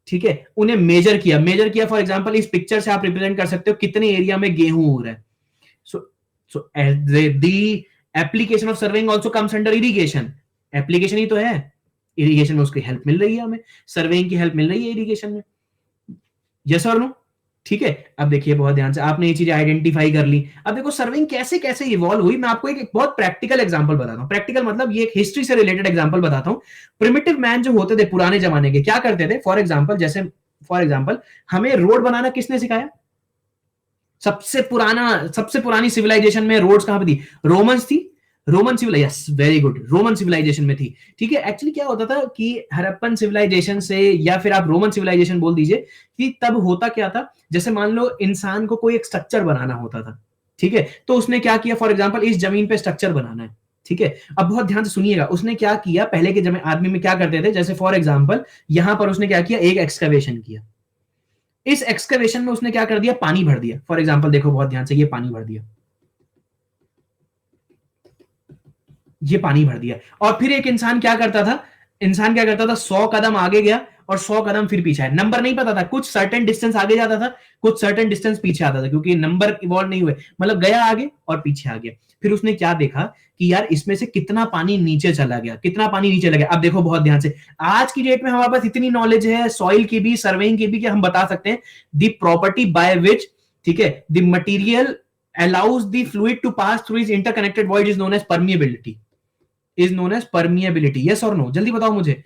ठीक है, उन्हें मेजर किया, मेजर किया फॉर एग्जांपल इस पिक्चर से आप रिप्रेजेंट कर सकते हो कितने एरिया में गेहूं हो रहा है। So the application of surveying also comes under irrigation, application ही तो है, इरिगेशन में उसकी हेल्प मिल रही है, हमें सर्वेइंग की हेल्प मिल रही है इरिगेशन में। यस और नो? ठीक है, अब देखिए बहुत ध्यान से, आपने ये चीजें आइडेंटिफाई कर ली। अब देखो सर्विंग कैसे कैसे इवॉल्व हुई, मैं आपको एक बहुत प्रैक्टिकल एग्जांपल बताता हूं। प्रैक्टिकल मतलब ये एक हिस्ट्री से रिलेटेड एग्जांपल बताता हूं। प्रिमिटिव मैन जो होते थे पुराने जमाने के, क्या करते थे, फॉर एग्जांपल जैसे फॉर एग्जांपल हमें रोड बनाना किसने सिखाया? सबसे पुरानी सिविलाइजेशन में रोड्स कहां पे थी? रोमन्स थी, Roman civilization, yes very good, Roman civilization में थी। ठीक है, एक्चुअली क्या होता था कि हड़प्पन सिविलाइजेशन से, या फिर आप रोमन सिविलाइजेशन बोल दीजिए, कि तब होता क्या था, जैसे मान लो इंसान को कोई एक स्ट्रक्चर बनाना होता था, ठीक है, तो उसने क्या किया, फॉर एग्जांपल इस जमीन पे स्ट्रक्चर बनाना है, ठीक है, अब बहुत ध्यान से सुनिएगा, उसने क्या किया, पहले के जमाने आदमी में क्या करते थे, जैसे फॉर एग्जांपल यहां पर उसने क्या किया, एक एक्सकवेशन किया, इस एक्सकवेशन में उसने क्या कर दिया, पानी भर दिया, फॉर एग्जांपल देखो बहुत ध्यान से, ये पानी भर दिया, ये पानी भर दिया, और फिर एक इंसान क्या करता था, 100 कदम आगे गया और 100 कदम फिर पीछे आया, नंबर नहीं पता था, कुछ सर्टेन डिस्टेंस आगे जाता था, कुछ सर्टेन डिस्टेंस पीछे आता था, क्योंकि नंबर इवॉल्व नहीं हुए, मतलब गया आगे और पीछे आ गया। फिर उसने क्या देखा कि यार इसमें से कितना पानी नीचे चला गया, कितना पानी नीचे लगा। अब देखो बहुत ध्यान से, आज की डेट में हमारे पास इतनी नॉलेज है सॉइल की भी, सर्वेइंग की भी, कि हम बता सकते हैं द प्रॉपर्टी बाय विच, ठीक है, the material allows the fluid to pass through its interconnected void is known as permeability, is known as permeability, yes or no? जल्दी बताओ मुझे,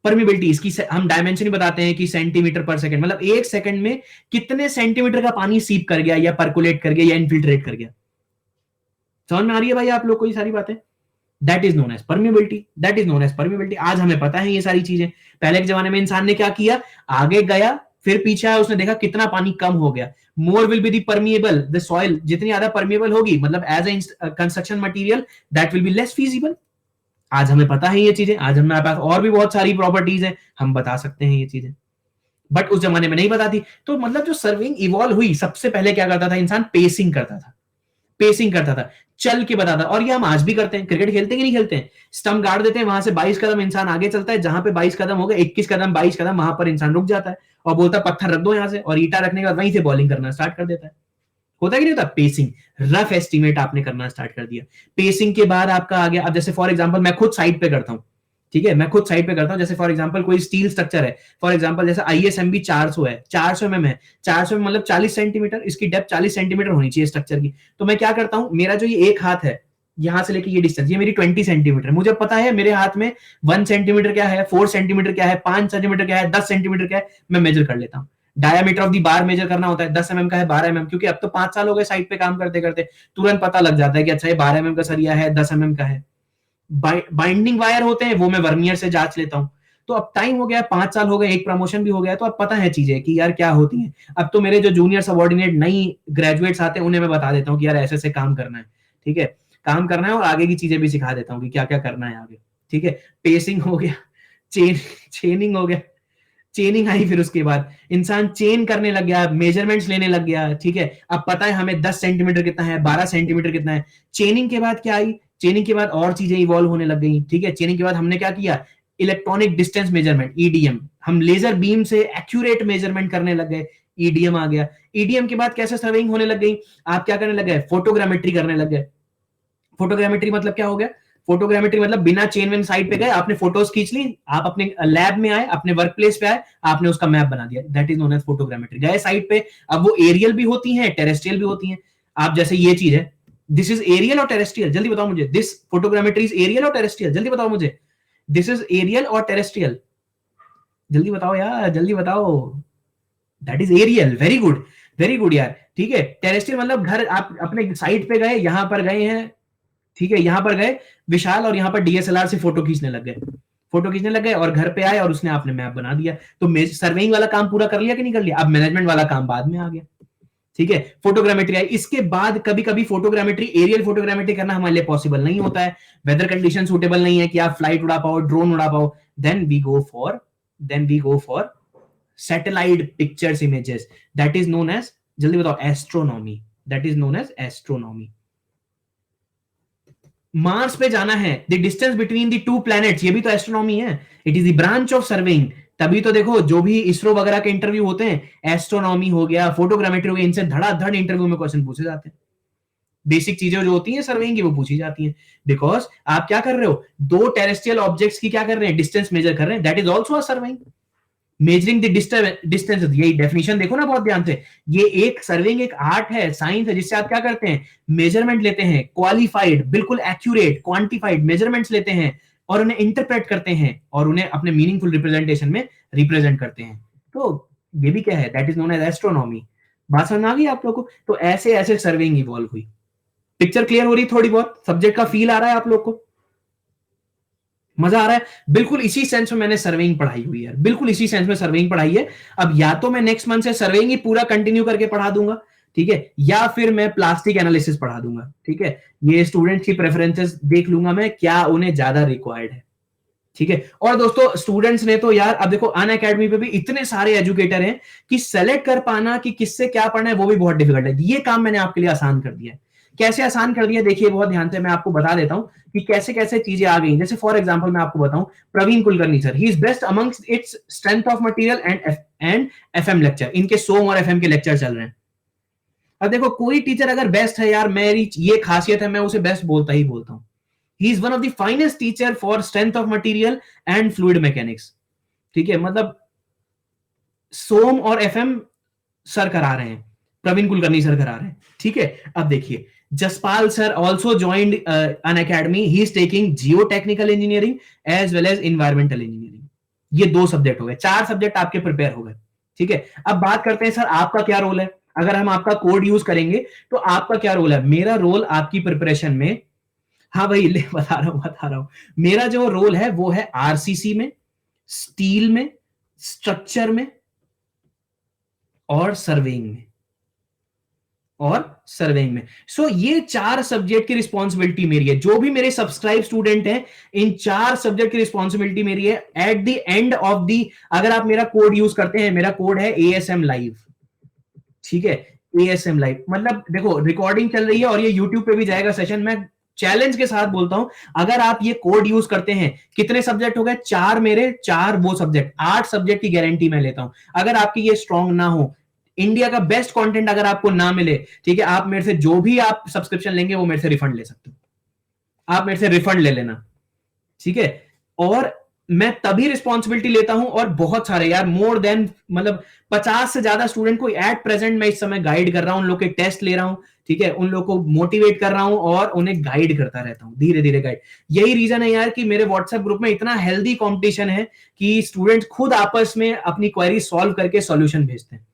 परमिबिलिटी, इसकी हम डायमेंशन ही बताते हैं कि सेंटीमीटर पर सेकंड, मतलब एक सेकंड में कितने सेंटीमीटर का पानी सीप कर गया, या परकुलेट कर गया, या इनफिल्ट्रेट कर गया। समझ में आ रही है भाई आप लोग को ये सारी बातें? That is known as permeability, that is known as permeability. आज हमें पता है ये सारी चीजें। पहले के जमाने में इंसान ने क्या किया, आगे गया फिर पीछे आया, उसने देखा कितना पानी कम हो गया, more will be the permeable, the soil जितनी ज्यादा परमिएबल होगी, मतलब as a construction material, that will be less feasible. आज हमें पता है ये चीजें, आज हमारे पास और भी बहुत सारी प्रॉपर्टीज हैं, हम बता सकते हैं ये चीजें, बट उस जमाने में नहीं पता थी। तो मतलब जो सर्विंग इवॉल्व हुई, सबसे पहले क्या करता था इंसान, पेसिंग करता था, पेसिंग करता था, चल के बताता, और ये हम आज भी करते हैं। क्रिकेट खेलते कि नहीं खेलते हैं, स्टंप गाड़ देते हैं, वहां से 22 कदम इंसान आगे चलता है, जहां पे 22 कदम हो गए, 21 कदम 22 कदम, वहां पर इंसान रुक जाता है और बोलता है पत्थर रख दो यहां से, और ईटा रखने के बाद वहीं से बॉलिंग करना स्टार्ट कर देता है। होता कि नहीं होता? पेसिंग, रफ एस्टिमेट आपने करना स्टार्ट कर दिया। पेसिंग के बाद आपका आ गया, अब जैसे फॉर एग्जांपल मैं खुद साइड पे करता हूं, ठीक है, मैं खुद साइड पे करता हूं, जैसे फॉर एग्जांपल कोई स्टील स्ट्रक्चर है, फॉर एग्जांपल जैसे आईएसएमबी 400 है, 400 mm है, 400 में मतलब 40 सेंटीमीटर, इसकी डेप्थ 40 सेंटीमीटर होनी चाहिए स्ट्रक्चर की। तो मैं क्या करता हूं, मेरा जो ये एक हाथ है, यहां से लेके ये डिस्टेंस, ये मेरी 20 सेंटीमीटर, मुझे पता है मेरे हाथ में 1 सेंटीमीटर क्या है, 4 सेंटीमीटर क्या है, 5 सेंटीमीटर क्या है, 10 सेंटीमीटर क्या है, मैं मेजर कर लेता हूं। Diameter of the bar measure करना होता है, 10 mm का है, 12 mm, क्योंकि अब तो 5 साल हो गए साइड पे काम करते करते, तुरंत पता लग जाता है कि अच्छा ये 12 mm का सरिया है, 10 mm का है। बाइंडिंग वायर होते हैं, वो मैं वर्नियर से जांच लेता हूं। तो अब टाइम हो गया, 5 साल हो गए, एक प्रमोशन भी हो गया, तो अब पता है चीजें कि यार क्या होती हैं। अब तो मेरे जो जूनियर सबॉर्डिनेट नई ग्रेजुएट्स आते हैं, उन्हें मैं बता देता हूँ कि यार ऐसे ऐसे काम करना है, ठीक है, काम करना है, और आगे की चीजें भी सिखा देता हूँ कि क्या क्या करना है आगे, ठीक है। पेसिंग हो गया, चेनिंग हो गया, चेनिंग आई, फिर उसके बाद इंसान चेन करने लग गया, मेजरमेंट्स लेने लग गया, ठीक है, अब पता है हमें 10 सेंटीमीटर कितना है, 12 सेंटीमीटर कितना है। चेनिंग के बाद क्या आई, चेनिंग के बाद और चीजें इवॉल्व होने लग गई, ठीक है। चेनिंग के बाद हमने क्या किया, इलेक्ट्रॉनिक डिस्टेंस मेजरमेंट, ईडीएम, हम लेजर बीम से एक्यूरेट मेजरमेंट करने लग गए, ईडीएम आ गया। ईडीएम के बाद कैसे सर्वेइंग होने लग गई, आप क्या करने लग गए, फोटोग्रामेट्री करने लग गए, फोटोग्रामेट्री मतलब क्या हो गया? फोटोग्रामेट्री मतलब बिना चेन वेन साइड पे गए, आपने फोटोज खींच ली, आप अपने लैब में आए, अपने वर्क प्लेस पे आए, आपने उसका मैप बना दिया, that is known as photogrammetry. गए साइड पे, अब वो एरियल भी होती हैं, टेरेस्ट्रियल भी होती हैं। आप जैसे ये चीज है, दिस इज एरियल और टेरेस्ट्रियल, जल्दी बताओ मुझे, दिस फोटोग्रामेट्री इज एरियल और टेरेस्ट्रियल, जल्दी बताओ मुझे, दिस इज एरियल और टेरेस्ट्रियल, जल्दी बताओ यार, जल्दी बताओ। That is aerial, very good, very good यार, ठीक है। टेरेस्ट्रियल मतलब घर, आप अपने साइट पे गए, यहां पर गए हैं, ठीक है, यहां पर गए विशाल, और यहां पर डीएसएलआर से फोटो खींचने लग गए, फोटो खींचने लग गए, और घर पे आए और उसने आपने मैप बना दिया। तो सर्वेइंग वाला काम पूरा कर लिया कि नहीं कर लिया? अब मैनेजमेंट वाला काम बाद में आ गया, ठीक है। फोटोग्रामेट्री आई, इसके बाद कभी कभी फोटोग्रामेट्री, एरियल फोटोग्रामेट्री करना हमारे लिए पॉसिबल नहीं होता है, वेदर कंडीशन सुटेबल नहीं है कि आप फ्लाइट उड़ा पाओ, ड्रोन उड़ा पाओ, then we go for satellite pictures, images, that is known as, जल्दी बताओ, astronomy, that is known as astronomy. Mars पे जाना है, the distance between the two planets, ये भी तो एस्ट्रोनॉमी है, it is the branch of surveying. तभी तो देखो जो भी इसरो वगैरह के इंटरव्यू होते हैं, एस्ट्रोनॉमी हो गया, फोटोग्रामेट्री हो गया, इनसे धड़ाधड़ इंटरव्यू में क्वेश्चन पूछे जाते हैं। बेसिक चीजें जो होती हैं सर्वेइंग की, वो पूछी जाती हैं, बिकॉज आप क्या कर रहे हो, दो टेरेस्ट्रियल ऑब्जेक्ट्स की क्या कर रहे हैं, डिस्टेंस मेजर कर रहे हैं, that is also a surveying, measuring the distance. यही डेफिनेशन देखो ना बहुत ध्यान से, ये एक सर्वेइंग एक आर्ट है, साइंस है, जिससे आप क्या करते हैं, मेजरमेंट लेते हैं, क्वालिफाइड, बिल्कुल एक्यूरेट, क्वांटिफाइड मेजरमेंट्स लेते हैं, और उन्हें इंटरप्रेट करते हैं, और उन्हें अपने मीनिंगफुल रिप्रेजेंटेशन में रिप्रेजेंट करते हैं। तो ये भी क्या है, that is known as astronomy. बात समझ आ गई आप लोगों को? तो ऐसे ऐसे सर्वेइंग इवॉल्व हुई। पिक्चर क्लियर हो रही, थोड़ी बहुत सब्जेक्ट का फील आ रहा है आप लोग को? मजा आ रहा है? बिल्कुल इसी सेंस में मैंने सर्वेइंग पढ़ाई हुई है, बिल्कुल इसी सेंस में सर्वेइंग पढ़ाई है। अब या तो मैं नेक्स्ट मंथ से सर्वेइंग ही पूरा कंटिन्यू करके पढ़ा दूंगा, ठीक है, या फिर मैं प्लास्टिक एनालिसिस पढ़ा दूंगा, ठीक है। ये स्टूडेंट्स की प्रेफरेंसेस देख लूंगा मैं, क्या उन्हें ज्यादा रिक्वायर्ड है, ठीक है। और दोस्तों स्टूडेंट्स ने तो यार, अब देखो अनअकैडमी पे भी इतने सारे एजुकेटर हैं कि सेलेक्ट कर पाना कि किससे क्या पढ़ना है वो भी बहुत डिफिकल्ट है। ये काम मैंने आपके लिए आसान कर दिया है। कैसे आसान कर दिया, देखिए बहुत ध्यान से मैं आपको बता देता हूं कि कैसे कैसे चीजें आ गई। जैसे फॉर एग्जांपल मैं आपको बताऊं, Praveen Kulkarni sir, he is best amongst its strength of material and FM lecture, इनके सोम और एफएम के लेक्चर चल रहे हैं। अब देखो कोई टीचर अगर बेस्ट है यार, मेरी ये खासियत है, मैं उसे बेस्ट बोलता ही बोलता हूं। He is one of the finest teacher for strength of material and fluid mechanics, ठीक है। मतलब सोम और एफएम सर करा रहे हैं, प्रवीण कुलकर्णी सर करा रहे हैं, ठीक है। अब देखिए, Jaspal sir also joined Unacademy, he is taking geotechnical engineering as well as environmental engineering. ये 2 सब्जेक्ट हो गए, 4 सब्जेक्ट आपके प्रिपेयर हो गए, ठीक है। अब बात करते हैं सर आपका क्या रोल है, अगर हम आपका कोड यूज करेंगे तो आपका क्या रोल है। मेरा रोल आपकी प्रिपरेशन में, हाँ भाई ले बता रहा हूं, मेरा जो रोल है वो है आरसीसी में, स्टील में, स्ट्रक्चर में, और सर्वेइंग में, सो ये 4 सब्जेक्ट की रिस्पॉन्सिबिलिटी मेरी है। जो भी मेरे सब्सक्राइब स्टूडेंट हैं, इन 4 सब्जेक्ट की रिस्पॉन्सिबिलिटी मेरी है। At the end of the, अगर आप मेरा कोड यूज करते हैं, मेरा कोड है एएसएम लाइव, ठीक है। एएसएम लाइव मतलब देखो रिकॉर्डिंग चल रही है और ये यूट्यूब पे भी जाएगा सेशन। मैं चैलेंज के साथ बोलता हूं, अगर आप ये कोड यूज करते हैं, कितने सब्जेक्ट हो गए, 4 मेरे, 4 वो सब्जेक्ट, 8 सब्जेक्ट की गारंटी मैं लेता हूं। अगर आपकी ये स्ट्रांग ना हो, इंडिया का बेस्ट कंटेंट अगर आपको ना मिले, ठीक है, आप मेरे से जो भी आप सब्सक्रिप्शन लेंगे वो मेरे से रिफंड ले सकते हो, आप मेरे से रिफंड ले लेना, ठीक है। और मैं तभी रिस्पॉन्सिबिलिटी लेता हूं, और बहुत सारे यार, मोर देन मतलब 50 से ज्यादा स्टूडेंट को एट प्रेजेंट मैं इस समय गाइड कर रहा हूं, उन लोग के टेस्ट ले रहा हूं, ठीक है, उन लोग को मोटिवेट कर रहा हूं और उन्हें गाइड करता रहता हूं, धीरे धीरे गाइड। यही रीजन है यार कि मेरे व्हाट्सएप ग्रुप में इतना हेल्दी कंपटीशन है कि स्टूडेंट्स खुद आपस में अपनी क्वेरी सॉल्व करके सॉल्यूशन भेजते हैं।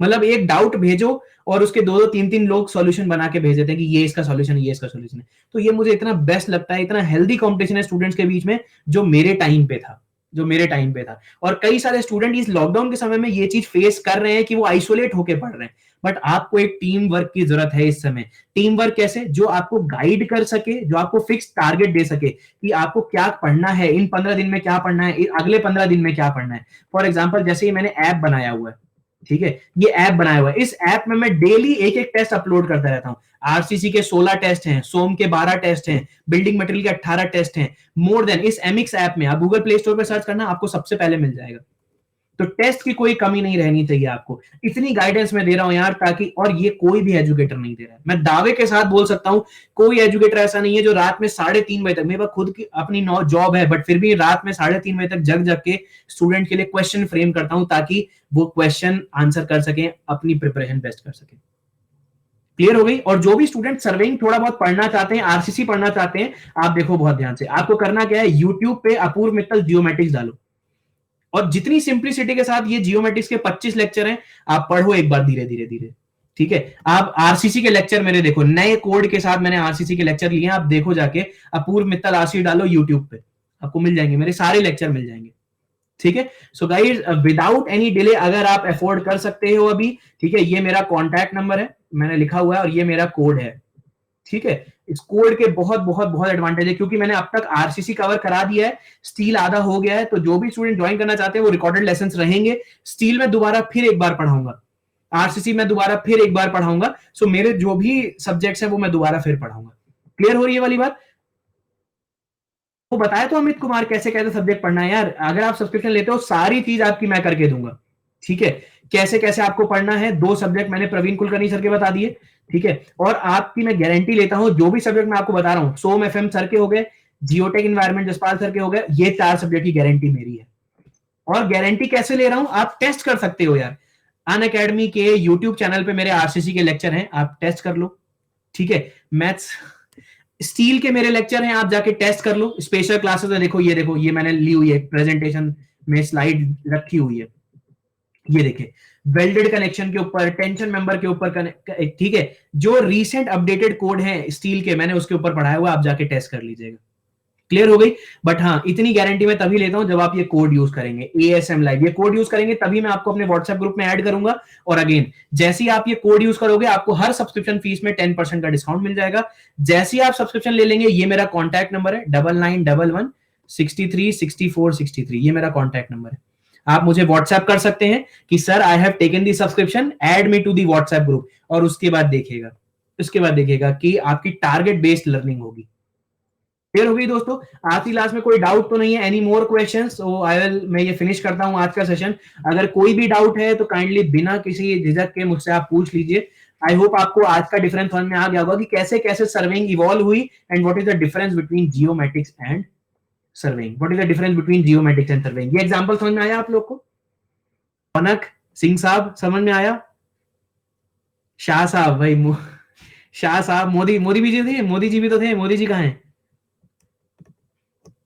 मतलब एक डाउट भेजो और उसके 2-2 3-3 लोग सॉल्यूशन बना के भेज देते हैं कि ये इसका सॉल्यूशन है, ये इसका सॉल्यूशन है। तो ये मुझे इतना बेस्ट लगता है, इतना हेल्दी कंपटीशन है स्टूडेंट्स के बीच में, जो मेरे टाइम पे था, और कई सारे स्टूडेंट इस लॉकडाउन के समय में ये चीज फेस कर रहे हैं कि वो आइसोलेट होकर पढ़ रहे हैं। बट आपको एक टीम वर्क की जरूरत है इस समय। टीम वर्क कैसे, जो आपको गाइड कर सके, जो आपको फिक्स टारगेट दे सके कि आपको क्या पढ़ना है, इन 15 दिन में क्या पढ़ना है, अगले 15 दिन में क्या पढ़ना है। फॉर एग्जाम्पल जैसे मैंने ऐप बनाया हुआ है, ठीक है, ये ऐप बनाया हुआ है, इस ऐप में मैं डेली एक एक टेस्ट अपलोड करता रहता हूं। आरसीसी के 16 टेस्ट हैं, सोम के 12 टेस्ट हैं, बिल्डिंग मटेरियल के 18 टेस्ट हैं, मोर देन। इस एमिक्स ऐप में आप गूगल प्ले स्टोर पर सर्च करना, आपको सबसे पहले मिल जाएगा, तो टेस्ट की कोई कमी नहीं रहनी चाहिए आपको। इतनी गाइडेंस मैं दे रहा हूं यार, ताकि, और ये कोई भी एजुकेटर नहीं दे रहा है, मैं दावे के साथ बोल सकता हूं, कोई एजुकेटर ऐसा नहीं है जो रात में 3:30 बजे तक, मेरे पास खुद की अपनी जॉब है, बट फिर भी रात में 3:30 बजे तक जग जग के स्टूडेंट के लिए क्वेश्चन फ्रेम करता हूं, ताकि वो क्वेश्चन आंसर कर सके, अपनी प्रिपरेशन बेस्ट कर सके। क्लियर हो गई। और जो भी स्टूडेंट सर्वेइंग थोड़ा बहुत पढ़ना चाहते हैं, आरसीसी पढ़ना चाहते हैं, आप देखो बहुत ध्यान से, आपको करना क्या है, यूट्यूब पे अपूर्व मित्तल जियोमेट्रिक्स डालो, और जितनी सिंप्लिसिटी के साथ ये जियोमेट्रिक्स के 25 लेक्चर हैं, आप पढ़ो एक बार धीरे धीरे धीरे। ठीक है, आप आरसीसी के लेक्चर मेरे देखो, नए कोड के साथ मैंने आरसीसी के लेक्चर लिए, आप देखो जाके, अपूर्व मित्तल आरसीसी डालो यूट्यूब पे, आपको मिल जाएंगे, मेरे सारे लेक्चर मिल जाएंगे। ठीक है, so guys, without any delay, अगर आप अफोर्ड कर सकते हो अभी, ठीक है, ये मेरा कॉन्टैक्ट नंबर है, मैंने लिखा हुआ है, और ये मेरा कोड है। ठीक है, इस कोड के बहुत बहुत बहुत एडवांटेज है, क्योंकि मैंने अब तक आरसीसी कवर करा दिया है, स्टील आधा हो गया है, तो जो भी स्टूडेंट ज्वाइन करना चाहते हैं वो रिकॉर्डेड लेसन रहेंगे, स्टील में दोबारा फिर एक बार पढ़ाऊंगा, आरसीसी में दोबारा फिर एक बार पढ़ाऊंगा, सो मेरे जो भी सब्जेक्ट्स हैं वो मैं दोबारा फिर पढ़ाऊंगा। क्लियर हो रही है वाली बात? वो बताया तो अमित कुमार कैसे कैसे सब्जेक्ट पढ़ना है यार, अगर आप सब्सक्रिप्शन लेते हो सारी चीज आपकी मैं करके दूंगा। ठीक है, कैसे कैसे आपको पढ़ना है, 2 सब्जेक्ट मैंने प्रवीण कुलकर्णी सर के बता दिए। ठीक है, और आपकी मैं गारंटी लेता हूं, जो भी सब्जेक्ट मैं आपको बता रहा हूं, सोम एफएम सर के हो गए, जियोटेक इन्वायरमेंट जसपाल सर के हो गए, ये 4 सब्जेक्ट की गारंटी मेरी है। और गारंटी कैसे ले रहा हूं, आप टेस्ट कर सकते हो यार, अन अकेडमी के यूट्यूब चैनल पे मेरे आरसीसी के लेक्चर हैं, आप टेस्ट कर लो। ठीक है, मैथ्स स्टील के मेरे लेक्चर हैं, आप जाके टेस्ट कर लो, स्पेशल क्लासेस में देखो, ये मैंने ली हुई है प्रेजेंटेशन में, स्लाइड रखी हुई है, ये देखिए, वेल्डेड कनेक्शन के ऊपर, टेंशन मेंबर के ऊपर, ठीक है, जो रीसेंट अपडेटेड कोड है स्टील के, मैंने उसके ऊपर पढ़ाया हुआ, आप जाके टेस्ट कर लीजिएगा। क्लियर हो गई। बट हाँ, इतनी गारंटी मैं तभी लेता हूं जब आप ये कोड यूज करेंगे, एएसएम लाइव, ये कोड यूज करेंगे तभी मैं आपको अपने व्हाट्सएप ग्रुप में ऐड करूंगा। और अगेन, जैसे ही आप ये कोड यूज करोगे, आपको हर सब्सक्रिप्शन फीस में 10% का डिस्काउंट मिल जाएगा। जैसे ही आप सब्सक्रिप्शन ले लेंगे, ये मेरा कॉन्टैक्ट नंबर है, 9911636463, ये मेरा कॉन्टैक्ट नंबर है। आप मुझे व्हाट्सएप कर सकते हैं कि sir I have taken the subscription, add me to the WhatsApp group, और उसके बाद देखिएगा कि आपकी टारगेट बेस्ड लर्निंग होगी। क्लियर हो गई दोस्तों? आज की क्लास में कोई डाउट तो नहीं है? Any more questions? मैं ये फिनिश करता हूं आज का सेशन। अगर कोई भी डाउट है तो काइंडली बिना किसी झिझक के मुझसे आप पूछ लीजिए। आई होप आपको आज का डिफरेंस समझ में आ गया होगा कि कैसे कैसे सर्वेइंग इवॉल्व हुई, and what is the difference between geometrics and surveying, what is the difference between geometrics and surveying. ये एग्जांपल समझ में आया आप लोग को? कनक सिंह साहब समझ में आया? शाह साहब, भाई शाह साहब, मोदी मोदी भी जी थे, मोदी जी भी तो थे, मोदी जी कहाँ हैं?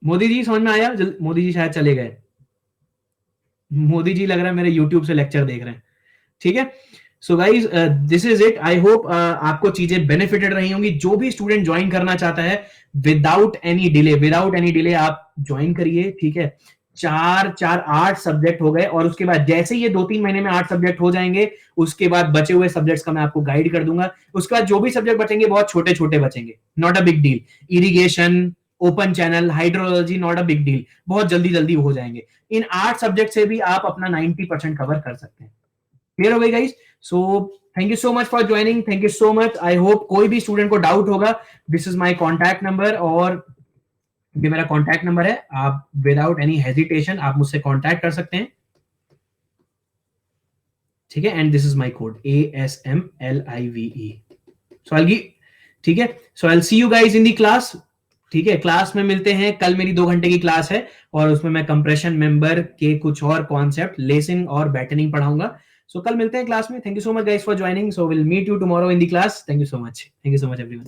मोदी जी समझ में आया? मोदी जी शायद चले गए। मोदी जी लग रहा है मेरे यूट्यूब से लेक्चर देख रहे हैं। ठीक है, so guys, this is it. I hope आपको चीजें बेनिफिटेड रही होंगी। जो भी स्टूडेंट ज्वाइन करना चाहता है, विदाउट एनी डिले आप ज्वाइन करिए। ठीक है, 8 सब्जेक्ट हो गए, और उसके बाद जैसे ये 2-3 महीने में 8 सब्जेक्ट हो जाएंगे, उसके बाद बचे हुए सब्जेक्ट्स का मैं आपको गाइड कर दूंगा। उसके बाद जो भी सब्जेक्ट बचेंगे बहुत छोटे छोटे बचेंगे, not a big deal. Irrigation, open channel, hydrology, not a big deal, बहुत जल्दी जल्दी हो जाएंगे। इन 8 सब्जेक्ट से भी आप अपना 90% कवर कर सकते हैं। क्लियर हो गई guys? So thank you so much for joining, thank you so much. I hope कोई भी स्टूडेंट को डाउट होगा, this is my contact number, और ये मेरा कॉन्टैक्ट नंबर है, आप विदाउट एनी हेजिटेशन आप मुझसे कॉन्टैक्ट कर सकते हैं। ठीक है, and this is my code ASMLIVE। So I, ठीक है, so I see you guys in the class. ठीक है, क्लास में मिलते हैं कल। मेरी 2 घंटे की क्लास है, और उसमें मैं कंप्रेशन मेंबर के कुछ और कॉन्सेप्ट, लेसिंग और बैटनिंग पढ़ाऊंगा। सो कल मिलते हैं क्लास में। Thank you so much guys for joining. So will meet you tomorrow in the class. Thank you so much everyone.